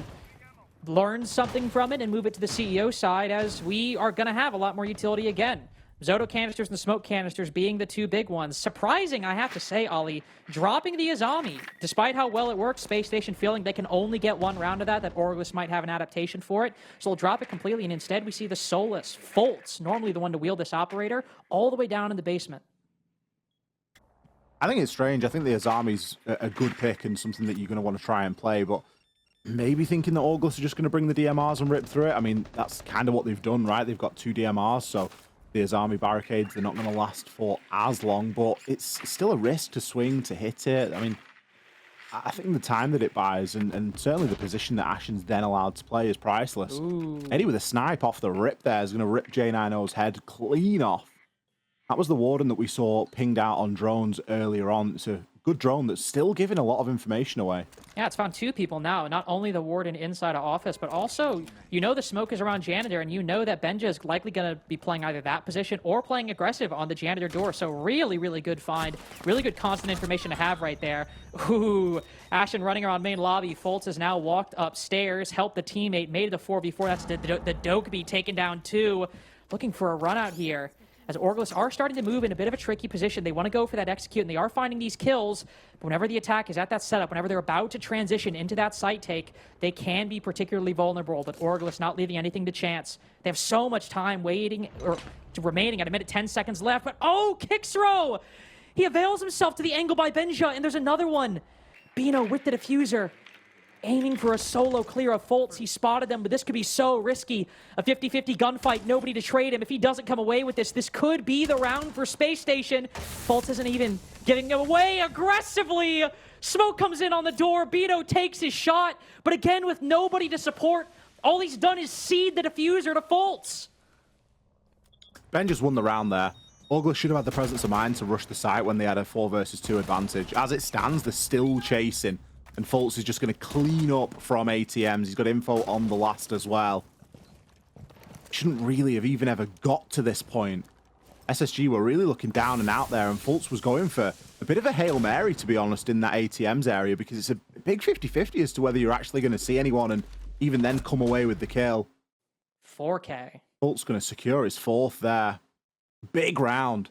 learn something from it and move it to the CEO side, as we are going to have a lot more utility again. Zoto canisters and the smoke canisters being the 2 big ones. Surprising, I have to say, Ollie, dropping the Azami. Despite how well it works, Spacestation feeling they can only get 1 round of that Orgless might have an adaptation for it. So they'll drop it completely, and instead we see the Soulless, Fultz, normally the one to wield this operator, all the way down in the basement. I think it's strange. I think the Azami's a good pick and something that you're going to want to try and play, but maybe thinking that Orgless are just going to bring the DMRs and rip through it. I mean, that's kind of what they've done, right? They've got 2 DMRs, so the Azami barricades, they're not going to last for as long, but it's still a risk to swing, to hit it. I mean, I think the time that it buys, and certainly the position that Ashen's then allowed to play, is priceless. Ooh. Eddie with a snipe off the rip there is going to rip J9O's head clean off. That was the Warden that we saw pinged out on drones earlier on. It's a good drone that's still giving a lot of information away. Yeah, it's found 2 people now. Not only the Warden inside of office, but also, you know, the smoke is around janitor, and you know that Benja is likely going to be playing either that position or playing aggressive on the janitor door. So really, really good find. Really good constant information to have right there. Ooh, Ashen running around main lobby. Fultz has now walked upstairs, helped the teammate, made it a 4v4. That's the Dokeby taken down 2. Looking for a run out here, as Orgless are starting to move in a bit of a tricky position. They want to go for that execute, and they are finding these kills. But whenever the attack is at that setup, whenever they're about to transition into that site take, they can be particularly vulnerable. But Orgless not leaving anything to chance. They have so much time waiting, or remaining at 1:10 seconds left. But oh, Kixro! He avails himself to the angle by Benja, and there's another one. Bino with the diffuser, aiming for a solo clear of Fultz. He spotted them, but this could be so risky. A 50-50 gunfight, nobody to trade him. If he doesn't come away with this could be the round for Space Station. Fultz isn't even giving him away aggressively. Smoke comes in on the door. Bino takes his shot, but again, with nobody to support, all he's done is seed the diffuser to Fultz. Ben just won the round there. Orgless should have had the presence of mind to rush the site when they had a 4 versus 2 advantage. As it stands, they're still chasing, and Fultz is just going to clean up from ATMs. He's got info on the last as well. Shouldn't really have even ever got to this point. SSG were really looking down and out there, and Fultz was going for a bit of a Hail Mary, to be honest, in that ATMs area, because it's a big 50-50 as to whether you're actually going to see anyone and even then come away with the kill. 4K. Fultz going to secure his 4th there. Big round.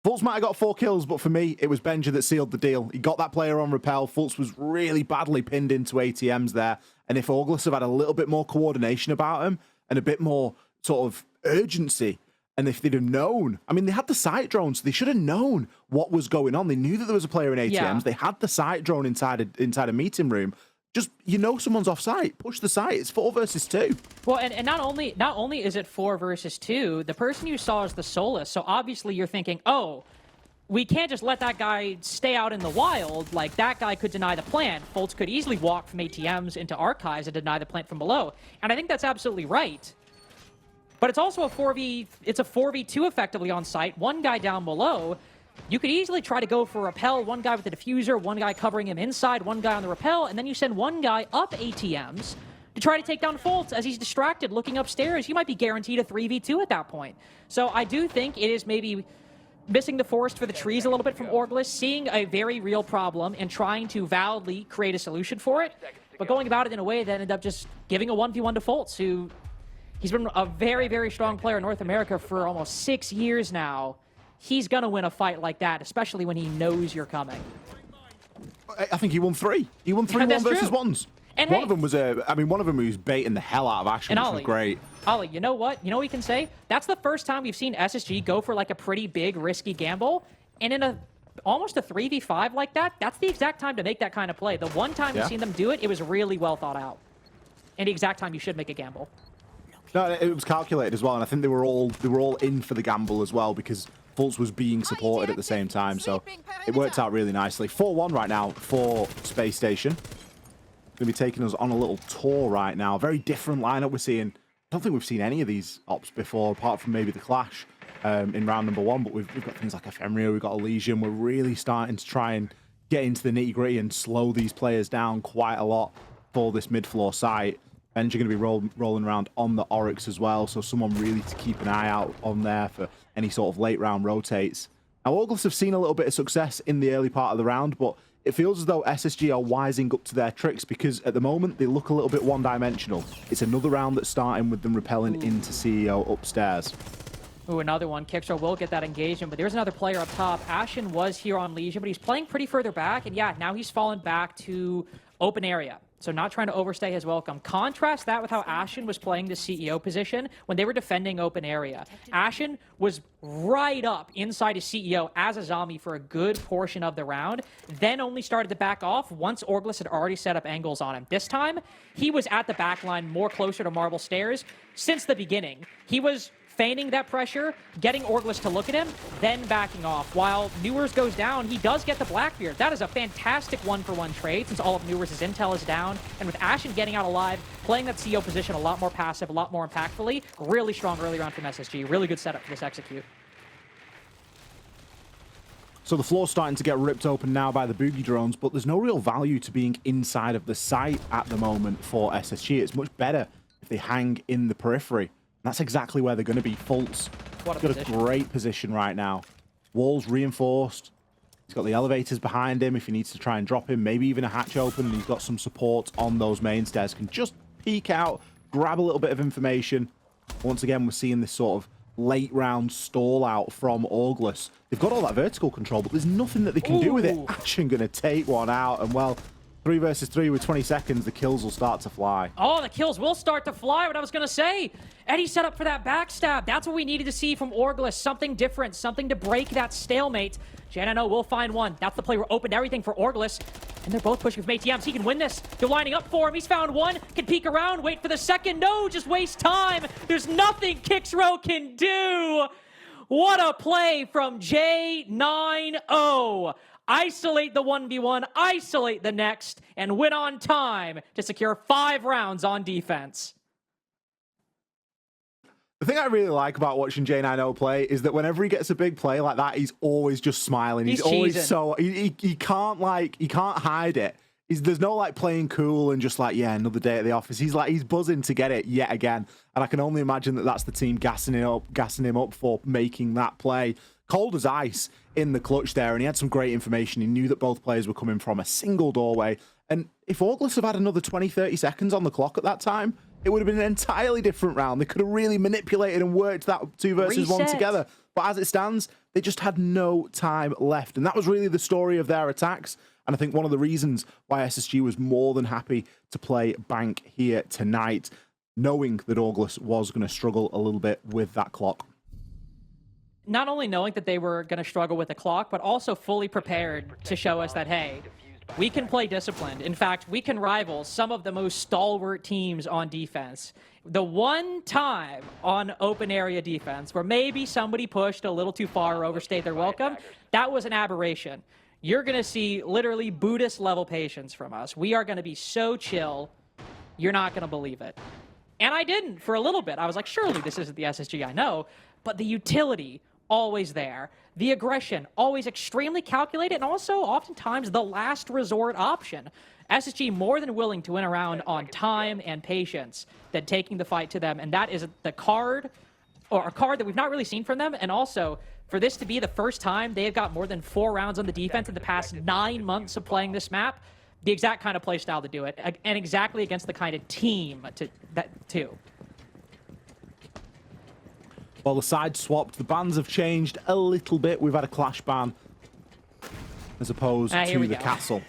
Fultz might have got 4 kills, but for me, it was Benji that sealed the deal. He got that player on rappel. Fultz was really badly pinned into ATMs there. And if Orgless have had a little bit more coordination about him and a bit more sort of urgency, and if they'd have known, I mean, they had the sight drone, so they should have known what was going on. They knew that there was a player in ATMs. Yeah. They had the sight drone inside a meeting room. Just, someone's off site. Push the site. It's 4 versus 2. Well, and not only is it 4 versus 2, the person you saw is the Solus. So obviously you're thinking, oh, we can't just let that guy stay out in the wild. Like, that guy could deny the plant. Fultz could easily walk from ATMs into archives and deny the plant from below. And I think that's absolutely right. But it's also a 4v2 effectively on site. One guy down below. You could easily try to go for rappel, one guy with the diffuser, one guy covering him inside, one guy on the rappel, and then you send one guy up ATMs to try to take down Fultz as he's distracted looking upstairs. You might be guaranteed a 3v2 at that point. So I do think it is maybe missing the forest for the trees a little bit from Orgless, seeing a very real problem and trying to validly create a solution for it, but going about it in a way that ended up just giving a 1v1 to Fultz, who he's been a very, very strong player in North America for almost 6 years now. He's going to win a fight like that, especially when he knows you're coming. I think he won 3. He won 3 1 versus 1s. And one of them was one of them was baiting the hell out of Ashen, which was great. Ollie, you know what? You know what we can say? That's the first time we've seen SSG go for like a pretty big, risky gamble. And in almost a 3v5 like that, that's the exact time to make that kind of play. The one time you've seen them do it, it was really well thought out. And the exact time you should make a gamble. No, it was calculated as well, and I think they were all in for the gamble as well because Fultz was being supported at the same time, so it worked out really nicely. 4-1 right now for Space Station. Going to be taking us on a little tour right now. Very different lineup we're seeing. I don't think we've seen any of these ops before, apart from maybe the Clash in round number 1, but we've got things like Ephemeria, we've got Elysium. We're really starting to try and get into the nitty-gritty and slow these players down quite a lot for this mid-floor site. Benji going to be rolling around on the Oryx as well, so someone really to keep an eye out on there for any sort of late round rotates. Now, Orgless have seen a little bit of success in the early part of the round, but it feels as though SSG are wising up to their tricks because at the moment they look a little bit one-dimensional. It's another round that's starting with them repelling into CEO upstairs. Ooh, another one. Kickstar will get that engagement, but there's another player up top. Ashen was here on Legion, but he's playing pretty further back, and yeah, now he's fallen back to open area. So not trying to overstay his welcome. Contrast that with how Ashen was playing the CEO position when they were defending open area. Ashen was right up inside his CEO as a zombie for a good portion of the round, then only started to back off once Orgless had already set up angles on him. This time, he was at the back line more closer to Marble Stairs since the beginning. He was feigning that pressure, getting Orgless to look at him, then backing off. While Newers goes down, he does get the Blackbeard. That is a fantastic one-for-one trade since all of Newers' intel is down. And with Ashen getting out alive, playing that CEO position a lot more passive, a lot more impactfully, really strong early round from SSG. Really good setup for this execute. So the floor's starting to get ripped open now by the boogie drones, but there's no real value to being inside of the site at the moment for SSG. It's much better if they hang in the periphery. That's exactly where they're going to be. Fultz got a great position right now. Walls reinforced. He's got the elevators behind him if he needs to try and drop him. Maybe even a hatch open, and he's got some support on those main stairs. Can just peek out, grab a little bit of information. Once again, we're seeing this sort of late round stall out from Orgless. They've got all that vertical control, but there's nothing that they can do with it. Ashen going to take one out, and well, 3 versus 3 with 20 seconds, the kills will start to fly. Oh, the kills will start to fly, what I was going to say. Eddie set up for that backstab. That's what we needed to see from Orgless. Something different, something to break that stalemate. JNNO will find one. That's the play where opened everything for Orgless. And they're both pushing from ATMs. He can win this. They're lining up for him. He's found one. Can peek around, wait for the second. No, just waste time. There's nothing Kixrow can do. What a play from J9O. Isolate the 1v1, isolate the next, and win on time to secure 5 rounds on defense. The thing I really like about watching J9O play is that whenever he gets a big play like that, he's always just smiling. He's always cheesing. So he can't hide it. There's no like playing cool and just like, yeah, another day at the office. He's buzzing to get it yet again. And I can only imagine that that's the team gassing him up for making that play. Cold as ice in the clutch there, and he had some great information. He knew that both players were coming from a single doorway. And if Orgless have had another 20, 30 seconds on the clock at that time, it would have been an entirely different round. They could have really manipulated and worked that 2 versus 1 Reset. together. But as it stands, they just had no time left. And that was really the story of their attacks. And I think one of the reasons why SSG was more than happy to play Bank here tonight, knowing that Orgless was going to struggle a little bit with that clock. Not only knowing that they were going to struggle with the clock, but also fully prepared to show us that, hey, we can play disciplined. In fact, we can rival some of the most stalwart teams on defense. The one time on open area defense where maybe somebody pushed a little too far or overstayed their welcome, that was an aberration. You're going to see literally Buddhist-level patience from us. We are going to be so chill, you're not going to believe it. And I didn't for a little bit. I was like, surely this isn't the SSG I know. But the utility, always there. The aggression, always extremely calculated, and also oftentimes the last resort option. SSG more than willing to win a round on time and patience than taking the fight to them. And that is the card, or a card that we've not really seen from them. And also, for this to be the first time they have got more than 4 rounds on the defense in the past 9 months of playing this map, the exact kind of play style to do it, and exactly against the kind of team too. Well, the side swapped. The bans have changed a little bit. We've had a clash ban as opposed to the castle.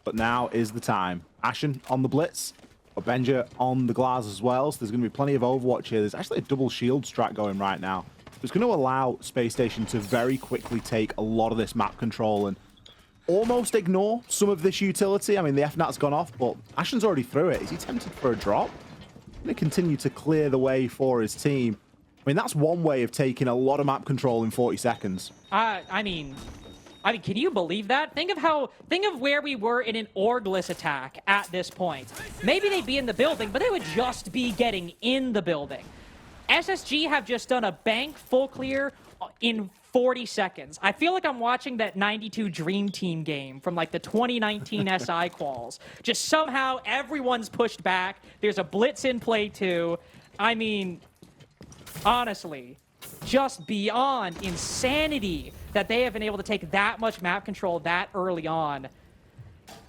But now is the time. Ashen on the blitz, but Benja on the glass as well. So there's going to be plenty of Overwatch here. There's actually a double shield strat going right now. It's going to allow Space Station to very quickly take a lot of this map control and almost ignore some of this utility. I mean, the FNAT's gone off, but Ashen's already through it. Is he tempted for a drop? Going to continue to clear the way for his team. I mean, that's one way of taking a lot of map control in 40 seconds. I mean, can you believe that? Think of where we were in an Orgless attack at this point. Maybe they'd be in the building, but they would just be getting in the building. SSG have just done a bank full clear in 40 seconds. I feel like I'm watching that 92 Dream Team game from like the 2019 SI quals. Just somehow everyone's pushed back. There's a blitz in play too. I mean, honestly, just beyond insanity that they have been able to take that much map control that early on.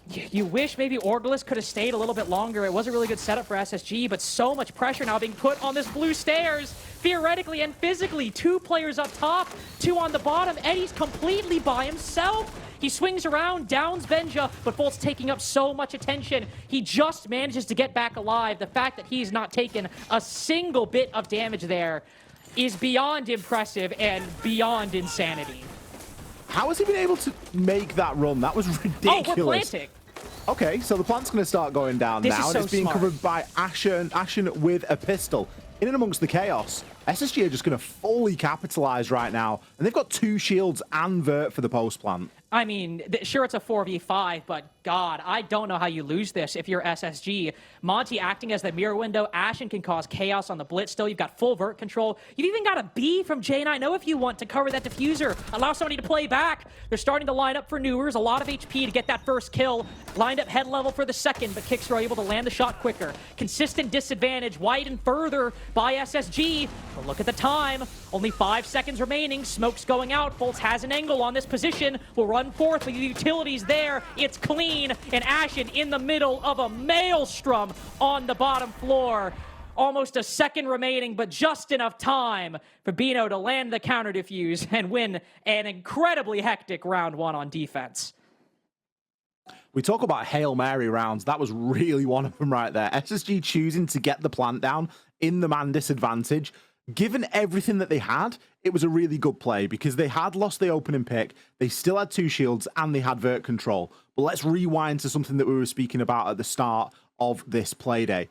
You wish maybe Orgless could have stayed a little bit longer. It was a really good setup for SSG, but so much pressure now being put on this blue stairs, theoretically and physically. 2 players up top, 2 on the bottom. Eddie's completely by himself. He swings around, downs Benja, but Bolt's taking up so much attention. He just manages to get back alive. The fact that he's not taken a single bit of damage there is beyond impressive and beyond insanity. How has he been able to make that run? That was ridiculous. Oh, we're planting. Okay, so the plant's going to start going down This now. is so and it's being smart. covered by Ashen with a pistol. In and amongst the chaos, SSG are just going to fully capitalize right now. And they've got 2 shields and Vert for the post plant. I mean, sure, it's a 4v5, but God, I don't know how you lose this if you're SSG. Monty acting as the mirror window. Ashen can cause chaos on the blitz still. You've got full vert control. You've even got a B from J9O if you want to cover that diffuser. Allow somebody to play back. They're starting to line up for Newers. A lot of HP to get that first kill. Lined up head level for the second, but Kickstar able to land the shot quicker. Consistent disadvantage widened further by SSG. But look at the time. Only 5 seconds remaining. Smoke's going out. Bolts has an angle on this position. Will run forth with the utilities there. It's clean, and Ashen in the middle of a maelstrom on the bottom floor. Almost a second remaining, but just enough time for Bino to land the counter diffuse and win an incredibly hectic round 1 on defense. We talk about Hail Mary rounds. That was really one of them right there. SSG choosing to get the plant down in the man disadvantage. Given everything that they had, it was a really good play because they had lost the opening pick, they still had 2 shields, and they had vert control. But let's rewind to something that we were speaking about at the start of this playday.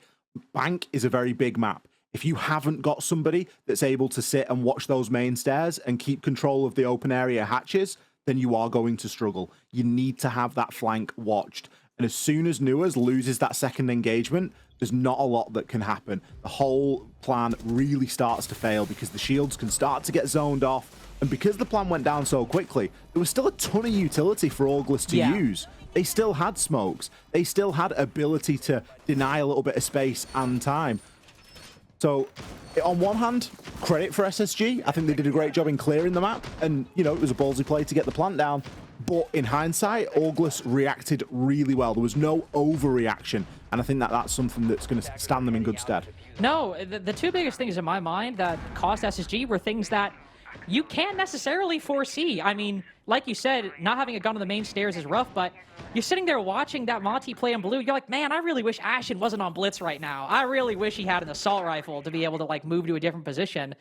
Bank is a very big map. If you haven't got somebody that's able to sit and watch those main stairs and keep control of the open area hatches, then you are going to struggle. You need to have that flank watched. And as soon as Newers loses that second engagement, there's not a lot that can happen. The whole plan really starts to fail because the shields can start to get zoned off. And because the plan went down so quickly, there was still a ton of utility for Orgless to use. They still had smokes. They still had ability to deny a little bit of space and time. So, on one hand, credit for SSG. I think they did a great job in clearing the map. And, you know, it was a ballsy play to get the plant down. But in hindsight, Orgless reacted really well. There was no overreaction. And I think that that's something that's going to stand them in good stead. No, the two biggest things in my mind that cost SSG were things that you can't necessarily foresee. I mean, like you said, not having a gun on the main stairs is rough, but you're sitting there watching that Monty play in blue. You're like, man, I really wish Ashen wasn't on Blitz right now. I really wish he had an assault rifle to be able to, like, move to a different position.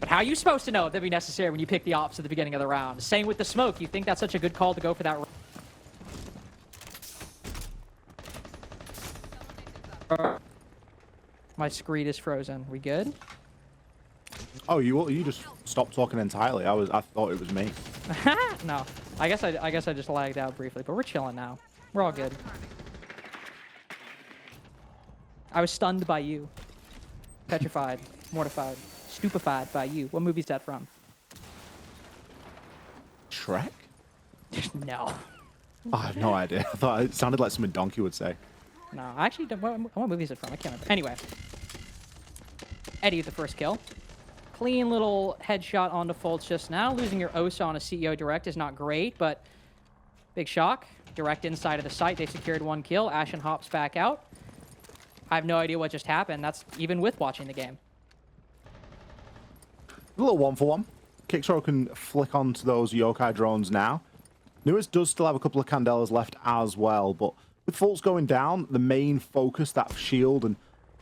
But how are you supposed to know that'd be necessary when you pick the ops at the beginning of the round? Same with the smoke. You think that's such a good call to go for that? My screen is frozen. We good? Oh, you just stopped talking entirely. I thought it was me. No, I guess I just lagged out briefly, but we're chilling now. We're all good. I was stunned by you, petrified, mortified, stupefied by you. What movie is that from? Shrek? No. Oh, I have no idea. I thought it sounded like something Donkey would say. No, I actually don't. What movie is it from? I can't remember. Anyway, Eddie with the first kill. Clean little headshot on defaults just now. Losing your OSA on a CEO direct is not great, but big shock. Direct inside of the site. They secured one kill. Ashen hops back out. I have no idea what just happened. That's even with watching the game. A little 1-for-1. Kicksrow can flick onto those Yokai drones now. Newers does still have a couple of Candelas left as well, but with faults going down, the main focus, that shield and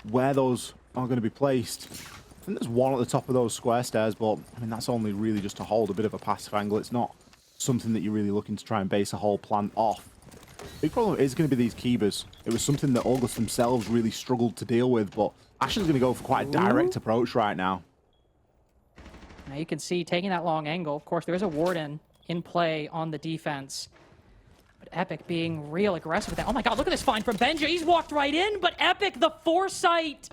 where those are going to be placed. I think there's one at the top of those square stairs, but I mean, that's only really just to hold a bit of a passive angle. It's not something that you're really looking to try and base a whole plan off. Big problem is going to be these Keybers. It was something that Orgless themselves really struggled to deal with, but Ashen's going to go for quite a direct approach right now. Now you can see taking that long angle. Of course, there is a Warden in play on the defense. But Epic being real aggressive with that. Oh my god, look at this find from Benja. He's walked right in, but Epic, the foresight.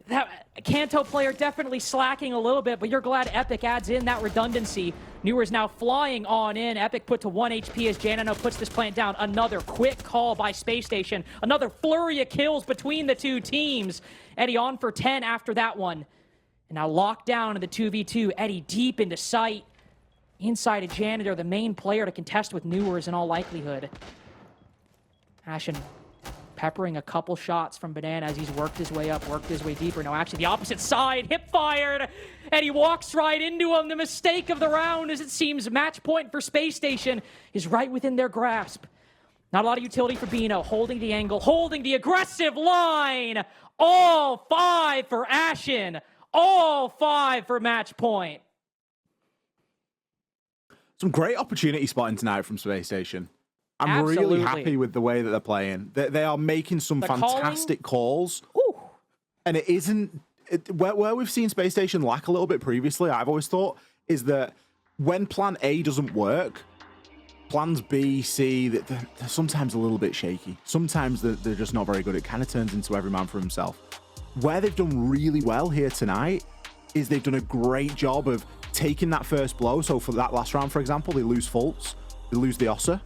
That Kanto player definitely slacking a little bit, but you're glad Epic adds in that redundancy. Newer's now flying on in. Epic put to 1 HP as Janino puts this plant down. Another quick call by Spacestation. Another flurry of kills between the two teams. Eddie on for 10 after that one. And now locked down in the 2v2. Eddie deep into sight. Inside of Janitor, the main player to contest with Newers in all likelihood. Ashen peppering a couple shots from Banana as he's worked his way up, worked his way deeper. No, actually the opposite side, hip fired, and he walks right into him. The mistake of the round, as it seems match point for Space Station, is right within their grasp. Not a lot of utility for Bino, holding the angle, holding the aggressive line. All 5 for Ashen, all 5 for match point. Some great opportunity spotting tonight from Space Station. I'm really happy with the way that they're playing. They are making some fantastic calls. Ooh. And it isn't... where we've seen Space Station lack a little bit previously, I've always thought, is that when plan A doesn't work, plans B, C, they're sometimes a little bit shaky. Sometimes they're just not very good. It kind of turns into every man for himself. Where they've done really well here tonight is they've done a great job of taking that first blow. So for that last round, for example, they lose faults, they lose the OSA,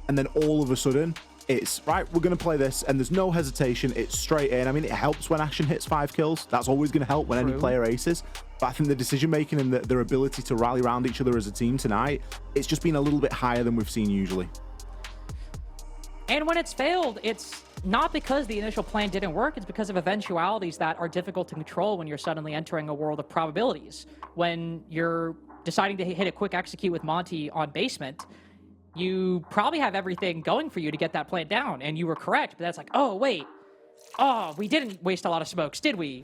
and then all of a sudden, it's, right, we're going to play this, and there's no hesitation, it's straight in. I mean, it helps when Ashen hits 5 kills. That's always going to help when any player aces. But I think the decision-making and their ability to rally around each other as a team tonight, it's just been a little bit higher than we've seen usually. And when it's failed, it's not because the initial plan didn't work, it's because of eventualities that are difficult to control when you're suddenly entering a world of probabilities. When you're deciding to hit a quick execute with Monty on basement, you probably have everything going for you to get that plant down, and you were correct, but that's like, oh, wait. Oh, we didn't waste a lot of smokes, did we?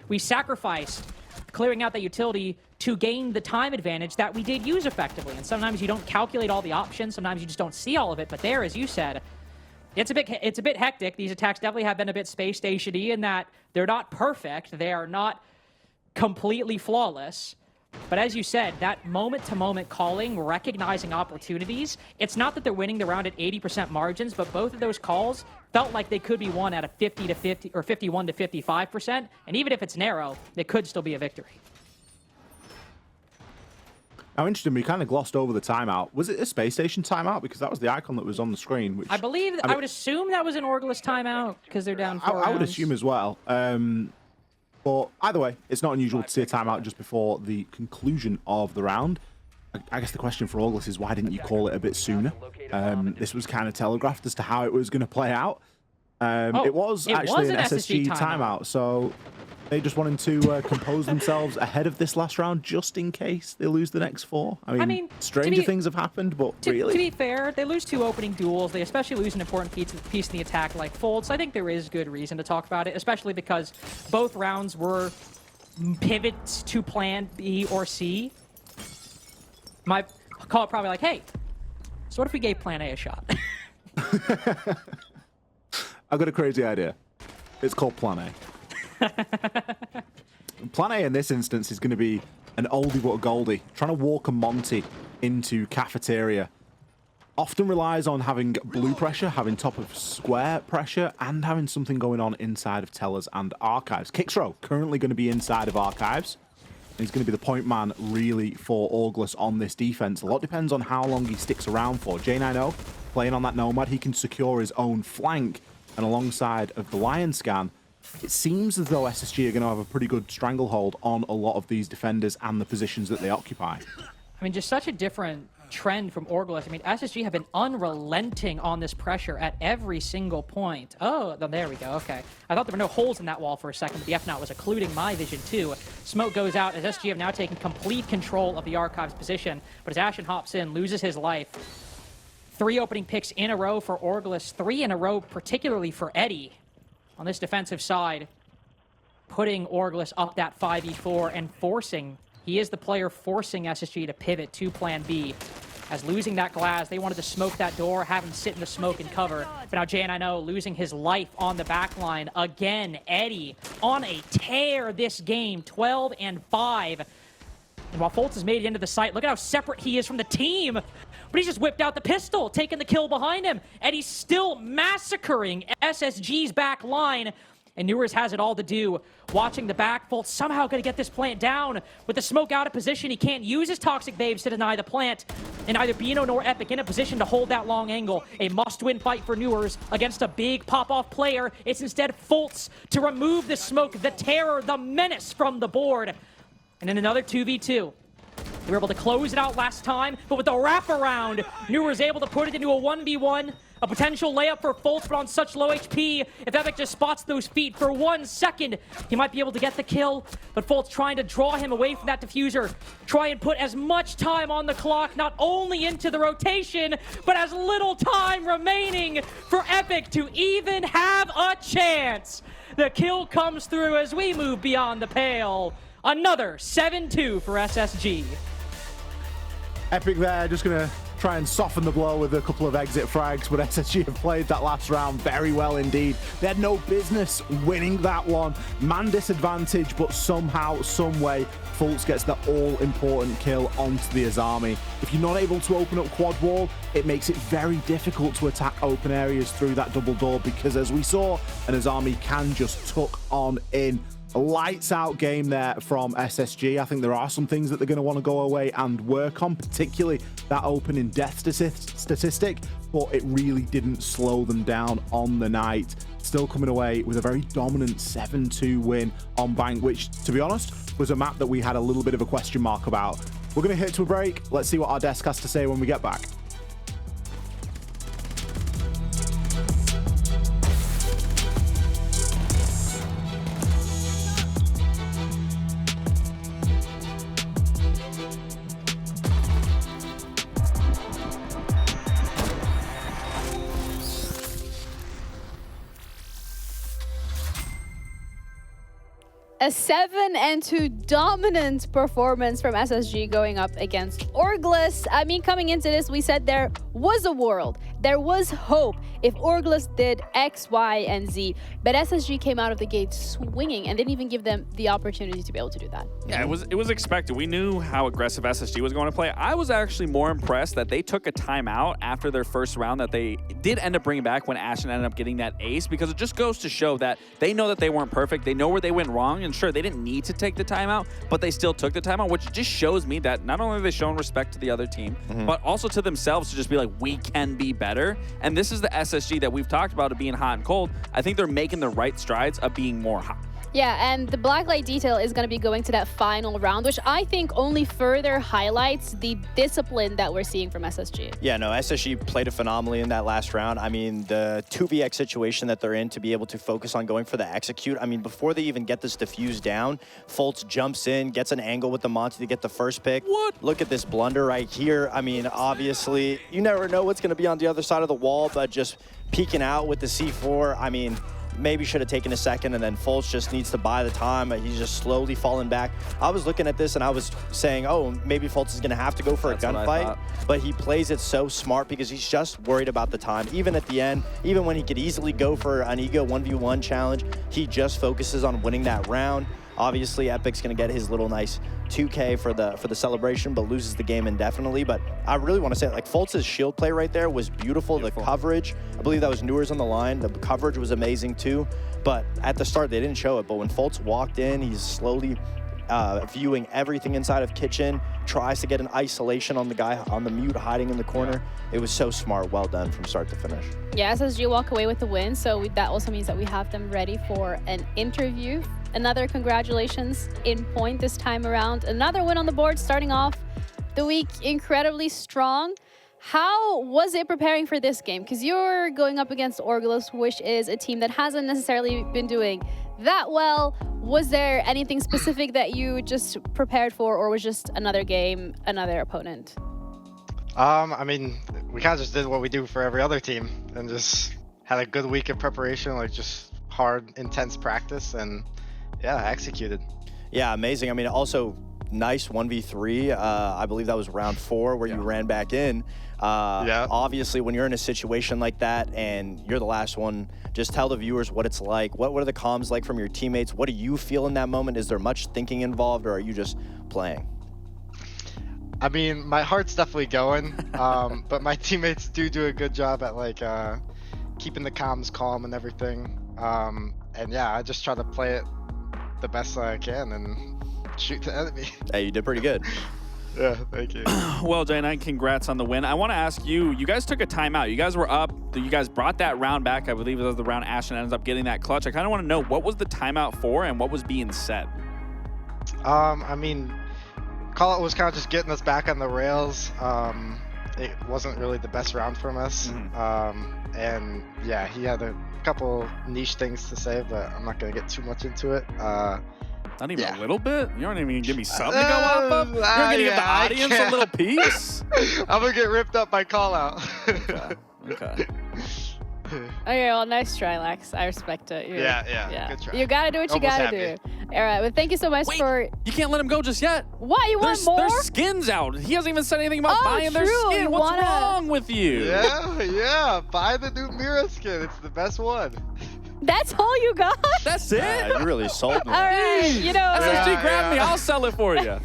We sacrificed clearing out that utility to gain the time advantage that we did use effectively. And sometimes you don't calculate all the options, sometimes you just don't see all of it, but there, as you said, it's a bit hectic. These attacks definitely have been a bit Space Station-y in that they're not perfect, they are not completely flawless. But as you said, that moment-to-moment calling, recognizing opportunities, it's not that they're winning the round at 80% margins, but both of those calls felt like they could be won at a 50 to 50 or 51 to 55%. And even if it's narrow, it could still be a victory. Now, interesting, we kind of glossed over the timeout. Was it a Space Station timeout? Because that was the icon that was on the screen. Which I believe, I would assume that was an Orgless timeout because they're down 4 rounds. I would assume as well. But either way, it's not unusual to see a timeout just before the conclusion of the round. I guess the question for Orgless is why didn't you call it a bit sooner? This was kind of telegraphed as to how it was going to play out. It was actually an SSG timeout, so they just wanted to compose themselves ahead of this last round just in case they lose the next 4. I mean stranger things have happened, but really. To be fair, they lose 2 opening duels. They especially lose an important piece in the attack like Fold, so I think there is good reason to talk about it, especially because both rounds were pivots to plan B or C. My call probably like, hey, so what if we gave plan A a shot? I've got a crazy idea. It's called Plan A. Plan A in this instance is going to be an oldie but a goldie, trying to walk a Monty into cafeteria. Often relies on having blue pressure, having top of square pressure, and having something going on inside of tellers and archives. Kixrow currently going to be inside of archives. He's going to be the point man really for Orgless on this defense. A lot depends on how long he sticks around for. J9O playing on that Nomad, he can secure his own flank, and alongside of the Lion Scan, it seems as though SSG are going to have a pretty good stranglehold on a lot of these defenders and the positions that they occupy. I mean, just such a different trend from Orgless. I mean, SSG have been unrelenting on this pressure at every single point. Oh, there we go. Okay. I thought there were no holes in that wall for a second, but the F-Naut was occluding my vision too. Smoke goes out as SSG have now taken complete control of the Archives position, but as Ashen hops in, loses his life. 3 opening picks in a row for Orgless, 3 in a row particularly for Eddie on this defensive side, putting Orgless up that 5v4 and forcing, he is the player forcing SSG to pivot to plan B. As losing that glass, they wanted to smoke that door, have him sit in the smoke and cover. But now J9O losing his life on the back line. Again, Eddie on a tear this game, 12 and 5. And while Foltz has made it into the site, look at how separate he is from the team. But he's just whipped out the pistol, taking the kill behind him. Eddie's still massacring SSG's back line. And Newers has it all to do. Watching the back, Foltz somehow going to get this plant down. With the smoke out of position, he can't use his Toxic Babes to deny the plant. And neither Bino nor Epic in a position to hold that long angle. A must-win fight for Newers against a big pop-off player. It's instead Foltz to remove the smoke, the terror, the menace from the board. And in another 2v2. They were able to close it out last time, but with the wraparound, Newers able to put it into a 1v1. A potential layup for Foltz, but on such low HP, if Epic just spots those feet for 1 second, he might be able to get the kill. But Foltz trying to draw him away from that diffuser. Try and put as much time on the clock, not only into the rotation, but as little time remaining for Epic to even have a chance. The kill comes through as we move beyond the pale. Another 7-2 for SSG. Epic there, just going to try and soften the blow with a couple of exit frags, but SSG have played that last round very well indeed. They had no business winning that one. Man disadvantage, but somehow, some way, Foltz gets the all-important kill onto the Azami. If you're not able to open up quad wall, it makes it very difficult to attack open areas through that double door, because as we saw, an Azami can just tuck on in. A lights out game there from SSG. I think there are some things that they're going to want to go away and work on, particularly that opening death statistic, but it really didn't slow them down on the night. Still coming away with a very dominant 7-2 win on Bank, which, to be honest, was a map that we had a little bit of a question mark about. We're going to hit to a break. Let's see what our desk has to say when we get back. A 7-2 dominant performance from SSG going up against Orgless. I mean, coming into this, we said there was a world, there was hope if Orgless did X, Y, and Z. But SSG came out of the gate swinging and didn't even give them the opportunity to be able to do that. Yeah, it was expected. We knew how aggressive SSG was going to play. I was actually more impressed that they took a timeout after their first round that they did end up bringing back when Ashen ended up getting that ace, because it just goes to show that they know that they weren't perfect. They know where they went wrong, and sure, they didn't need to take the timeout, but they still took the timeout, which just shows me that not only have they shown respect to the other team, but also to themselves to just be like, we can be better. And this is the SSG that we've talked about of being hot and cold. I think they're making the right strides of being more hot. Yeah, and the blacklight detail is going to be going to that final round, which I think only further highlights the discipline that we're seeing from SSG. Yeah, no, SSG played it phenomenally in that last round. I mean, the 2vx situation that they're in to be able to focus on going for the execute. I mean, before they even get this diffuse down, Fultz jumps in, gets an angle with the Monty to get the first pick. What? Look at this blunder right here. I mean, obviously, you never know what's going to be on the other side of the wall, but just peeking out with the C4, I mean, maybe should have taken a second, and then Fultz just needs to buy the time. He's just slowly falling back. I was looking at this and I was saying, oh, maybe Fultz is going to have to go for a gunfight, but he plays it so smart because he's just worried about the time. Even at the end, even when he could easily go for an ego 1v1 challenge, he just focuses on winning that round. Obviously, Epic's going to get his little nice 2K for the celebration, but loses the game indefinitely. But I really want to say, like, Fultz's shield play right there was beautiful. The coverage, I believe that was Newer's on the line. The coverage was amazing too. But at the start, they didn't show it. But when Fultz walked in, he's slowly viewing everything inside of Kitchen, tries to get an isolation on the guy on the mute hiding in the corner. It was so smart. Well done from start to finish. Yeah, SSG walk away with the win, so that also means that we have them ready for an interview. Another congratulations in point this time around. Another win on the board, starting off the week incredibly strong. How was it preparing for this game? Because you're going up against Orgless, which is a team that hasn't necessarily been doing that well. Was there anything specific that you just prepared for, or was just another game, another opponent? I mean, we kind of just did what we do for every other team and just had a good week of preparation, like just hard, intense practice, and yeah, executed. Yeah, amazing. I mean, also nice 1v3. I believe that was round 4 where you ran back in. Yeah. Obviously, when you're in a situation like that and you're the last one, just tell the viewers what it's like. What are the comms like from your teammates? What do you feel in that moment? Is there much thinking involved, or are you just playing? I mean, my heart's definitely going, but my teammates do a good job at like keeping the comms calm and everything. And yeah, I just try to play it the best I can and shoot the enemy. Hey, you did pretty good. Yeah, thank you. Well, J9, congrats on the win. I want to ask you, you guys took a timeout. You guys were up. You guys brought that round back. I believe it was the round Ashton ends up getting that clutch. I kind of want to know, what was the timeout for and what was being said? I mean, Call It was kind of just getting us back on the rails. It wasn't really the best round from us. And yeah, he had a couple niche things to say, but I'm not going to get too much into it. Not even a little bit? You aren't even going to give me something to go off of? You're going to give the audience a little piece? I'm going to get ripped up by Call Out. Okay. Okay, well, nice try, Lex. I respect it. Yeah. Good try. You gotta do what you gotta do. All right, well, thank you so much for... You can't let him go just yet. What? You want more? There's skins out. He hasn't even said anything about buying their skin. What's wrong with you? Yeah. Buy the new Mira skin. It's the best one. That's all you got? That's it? Yeah, you really sold me. All right, you know... SSG grabbed me. I'll sell it for you.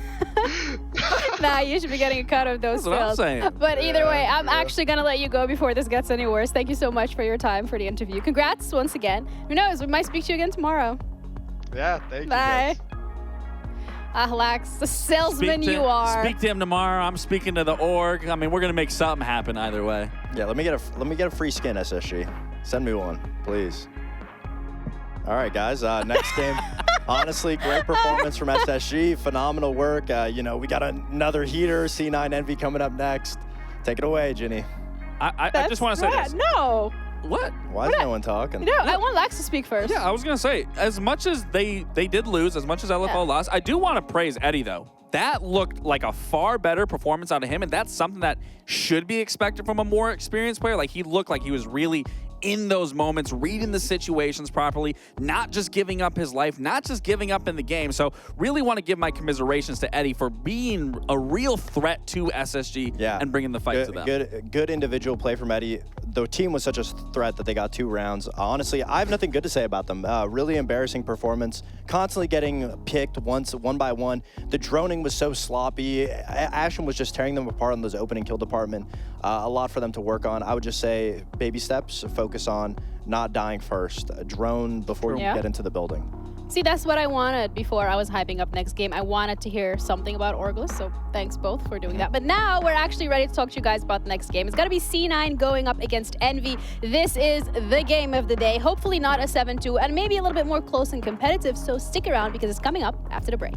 Nah, you should be getting a cut of those That's what I'm sales. saying. But either way, I'm actually going to let you go before this gets any worse. Thank you so much for your time for the interview. Congrats once again. Who knows? We might speak to you again tomorrow. Yeah, thank you. Bye. Lex, the salesman you are. Speak to him tomorrow. I'm speaking to the org. I mean, we're going to make something happen either way. Yeah, let me get a free skin, SSG. Send me one, please. All right, guys. Next game. Honestly, great performance from SSG. Phenomenal work. You know, we got another heater. C9 Envy coming up next. Take it away, Ginny. I just want to say this. No. What? Why is no one talking? No, I want Lex to speak first. Yeah, I was going to say, as much as they did lose, as much as LFL lost, I do want to praise Eddie, though. That looked like a far better performance out of him, and that's something that should be expected from a more experienced player. Like, he looked like he was really in those moments, reading the situations properly, not just giving up his life, not just giving up in the game. So really want to give my commiserations to Eddie for being a real threat to SSG and bringing the fight to them. Good individual play from Eddie. The team was such a threat that they got 2 rounds. Honestly, I have nothing good to say about them. Really embarrassing performance, constantly getting picked one by one. The droning was so sloppy. Ashton was just tearing them apart on those opening kill department. A lot for them to work on. I would just say baby steps, focus on not dying first. Drone before you get into the building. See, that's what I wanted before I was hyping up next game. I wanted to hear something about Orgless, so thanks both for doing that. But now we're actually ready to talk to you guys about the next game. It's got to be C9 going up against Envy. This is the game of the day. Hopefully not a 7-2 and maybe a little bit more close and competitive, so stick around because it's coming up after the break.